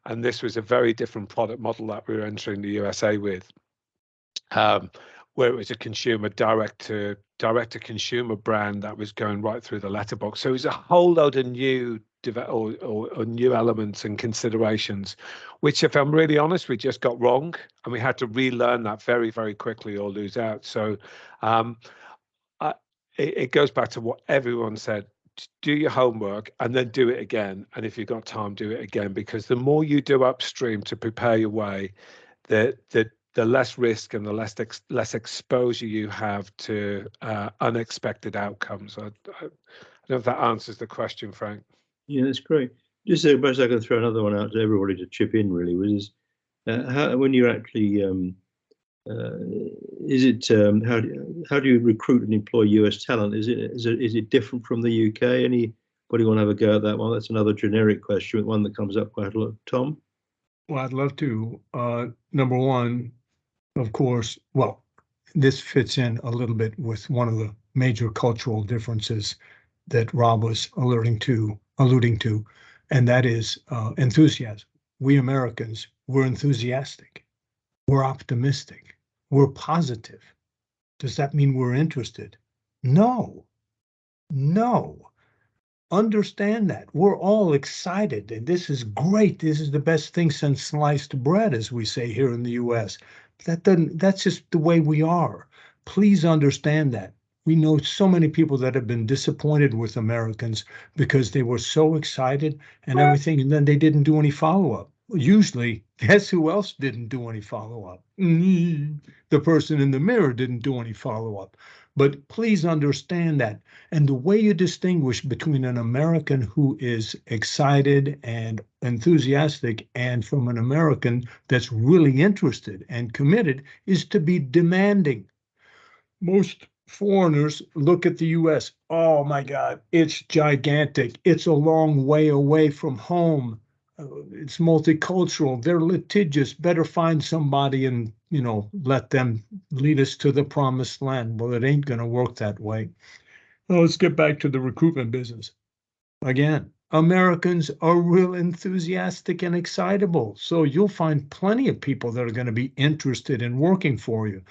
and this was a very different product model that we were entering the USA with, where it was a consumer direct to consumer brand that was going right through the letterbox. So it was a whole load of new or new elements and considerations, which, if I'm really honest, we just got wrong, and we had to relearn that very, very quickly or lose out. So it goes back to what everyone said: do your homework and then do it again. And if you've got time, do it again, because the more you do upstream to prepare your way, the less risk and the less exposure you have to unexpected outcomes. I don't know if that answers the question, Frank. Yeah, that's great. Just perhaps I can throw another one out to everybody to chip in. Really, was how, when you're actually is it how do you recruit and employ US talent? Is it different from the UK? Anybody want to have a go at that one? That's another generic question, one that comes up quite a lot. Tom? Well, I'd love to. Number one, of course, well, this fits in a little bit with one of the major cultural differences that Rob was alluding to, and that is enthusiasm. We Americans, we're enthusiastic, we're optimistic, we're positive. Does that mean we're interested? No. Understand that. We're all excited, and this is great. This is the best thing since sliced bread, as we say here in the US. That's just the way we are. Please understand that. We know so many people that have been disappointed with Americans because they were so excited and everything, and then they didn't do any follow-up. Usually, guess who else didn't do any follow-up? The person in the mirror didn't do any follow-up. But please understand that. And the way you distinguish between an American who is excited and enthusiastic and from an American that's really interested and committed is to be demanding. Most foreigners look at the US. Oh my God, it's gigantic. It's a long way away from home. It's multicultural. They're litigious. Better find somebody and, let them lead us to the promised land. Well, it ain't going to work that way. Well, let's get back to the recruitment business. Again, Americans are real enthusiastic and excitable. So you'll find plenty of people that are going to be interested in working for you.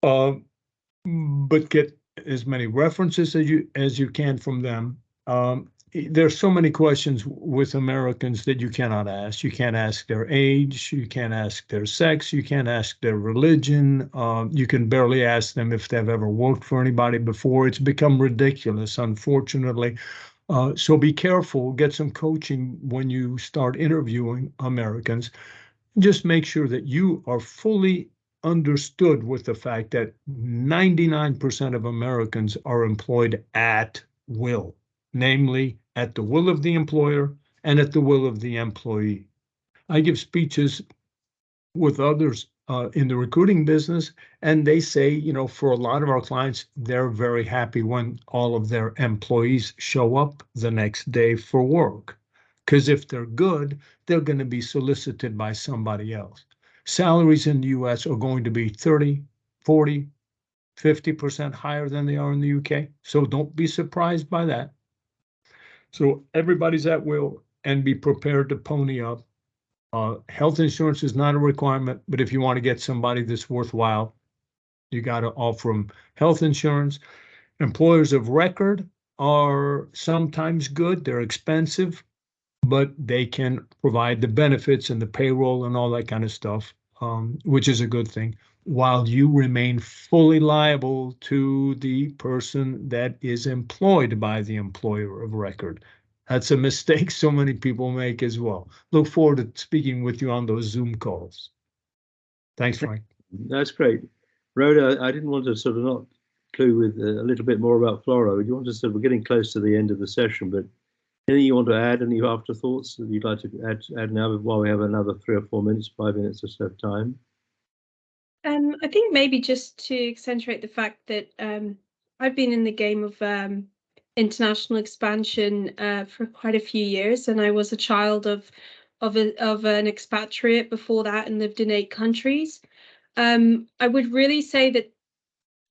But get as many references as you can from them. There's so many questions with Americans that you cannot ask. You can't ask their age, you can't ask their sex, you can't ask their religion. You can barely ask them if they've ever worked for anybody before. It's become ridiculous, unfortunately. So be careful, get some coaching when you start interviewing Americans. Just make sure that you are fully understood with the fact that 99% of Americans are employed at will, namely at the will of the employer and at the will of the employee. I give speeches with others in the recruiting business, and they say, for a lot of our clients, they're very happy when all of their employees show up the next day for work, because if they're good, they're going to be solicited by somebody else. Salaries in the US are going to be 30, 40, 50% higher than they are in the UK. So don't be surprised by that. So everybody's at will, and be prepared to pony up. Health insurance is not a requirement, but if you want to get somebody that's worthwhile, you got to offer them health insurance. Employers of record are sometimes good. They're expensive, but they can provide the benefits and the payroll and all that kind of stuff, which is a good thing, while you remain fully liable to the person that is employed by the employer of record. That's a mistake so many people make as well. Look forward to speaking with you on those Zoom calls. Thanks, Frank. That's great. Rhoda, I didn't want to sort of not clue with a little bit more about Floro. You want to sort of, we're getting close to the end of the session, but anything you want to add, any afterthoughts that you'd like to add now while we have another 3 or 4 minutes, 5 minutes or so of time? I think maybe just to accentuate the fact that I've been in the game of international expansion for quite a few years, and I was a child of an expatriate before that and lived in 8 countries. I would really say that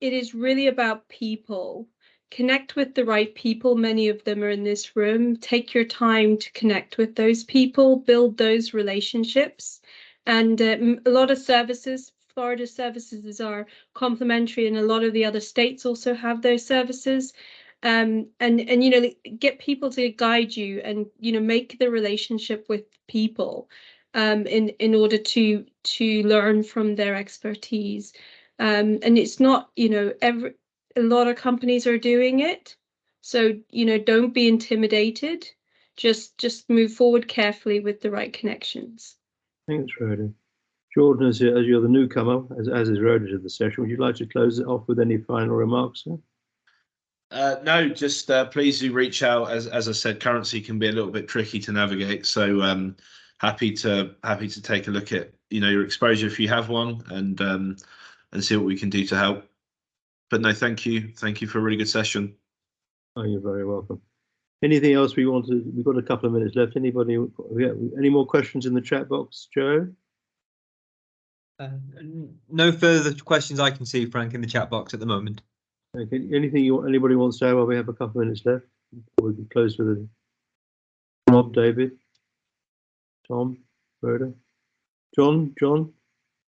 it is really about people. Connect with the right people. Many of them are in this room. Take your time to connect with those people, build those relationships. And a lot of services, Florida services are complementary, and a lot of the other states also have those services. And you know, get people to guide you, and you know, make the relationship with people in order to learn from their expertise. And it's not, you know, a lot of companies are doing it, so you know, don't be intimidated. Just move forward carefully with the right connections. Thanks, Rhoda. Jordan, as you're the newcomer, as is Rhoda to the session, would you like to close it off with any final remarks, sir? No, just please do reach out. As I said, currency can be a little bit tricky to navigate, so happy to take a look at, you know, your exposure if you have one, and see what we can do to help. But no, thank you for a really good session. Oh, you're very welcome. Anything else we want to? We've got a couple of minutes left. Anybody? Any more questions in the chat box, Joe? No further questions I can see, Frank, in the chat box at the moment. Okay. Anything anybody wants to add while we have a couple of minutes left? We can close with it. Rob, David, Tom, Rhoda, John,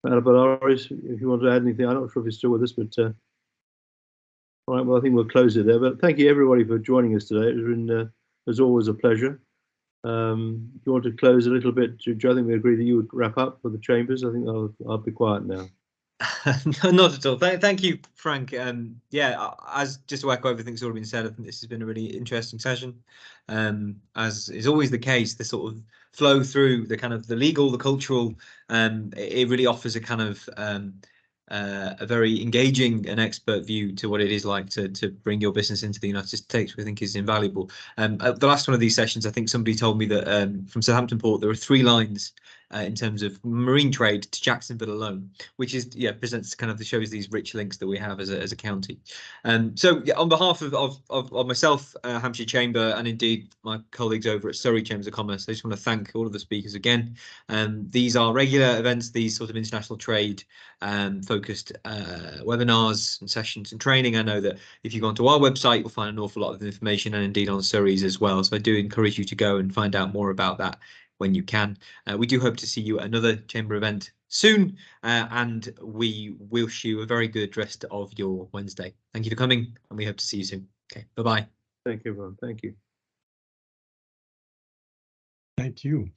Balaris, if you want to add anything. I'm not sure if he's still with us, but all right. Well, I think we'll close it there. But thank you everybody for joining us today. It's been, as always, a pleasure. If you want to close a little bit, Joe, I think we agreed that you would wrap up for the chambers. I think I'll be quiet now. No, not at all. Thank you, Frank. Yeah, as just to echo everything that's already been said, I think this has been a really interesting session. As is always the case, the sort of flow through the kind of the legal, the cultural, it really offers a kind of a very engaging and expert view to what it is like to bring your business into the United States, which I think is invaluable. At the last one of these sessions, I think somebody told me that from Southampton Port there are 3 lines in terms of marine trade to Jacksonville alone, which is, yeah, presents kind of shows these rich links that we have as a county. So yeah, on behalf of myself, Hampshire Chamber, and indeed my colleagues over at Surrey Chambers of Commerce, I just want to thank all of the speakers again. These are regular events, these sort of international trade focused webinars and sessions and training. I know that if you go onto our website, you'll find an awful lot of information, and indeed on Surrey's as well. So I do encourage you to go and find out more about that when you can. We do hope to see you at another chamber event soon, and we wish you a very good rest of your Wednesday. Thank you for coming, and we hope to see you soon. Okay, bye-bye. Thank you, everyone. Thank you. Thank you.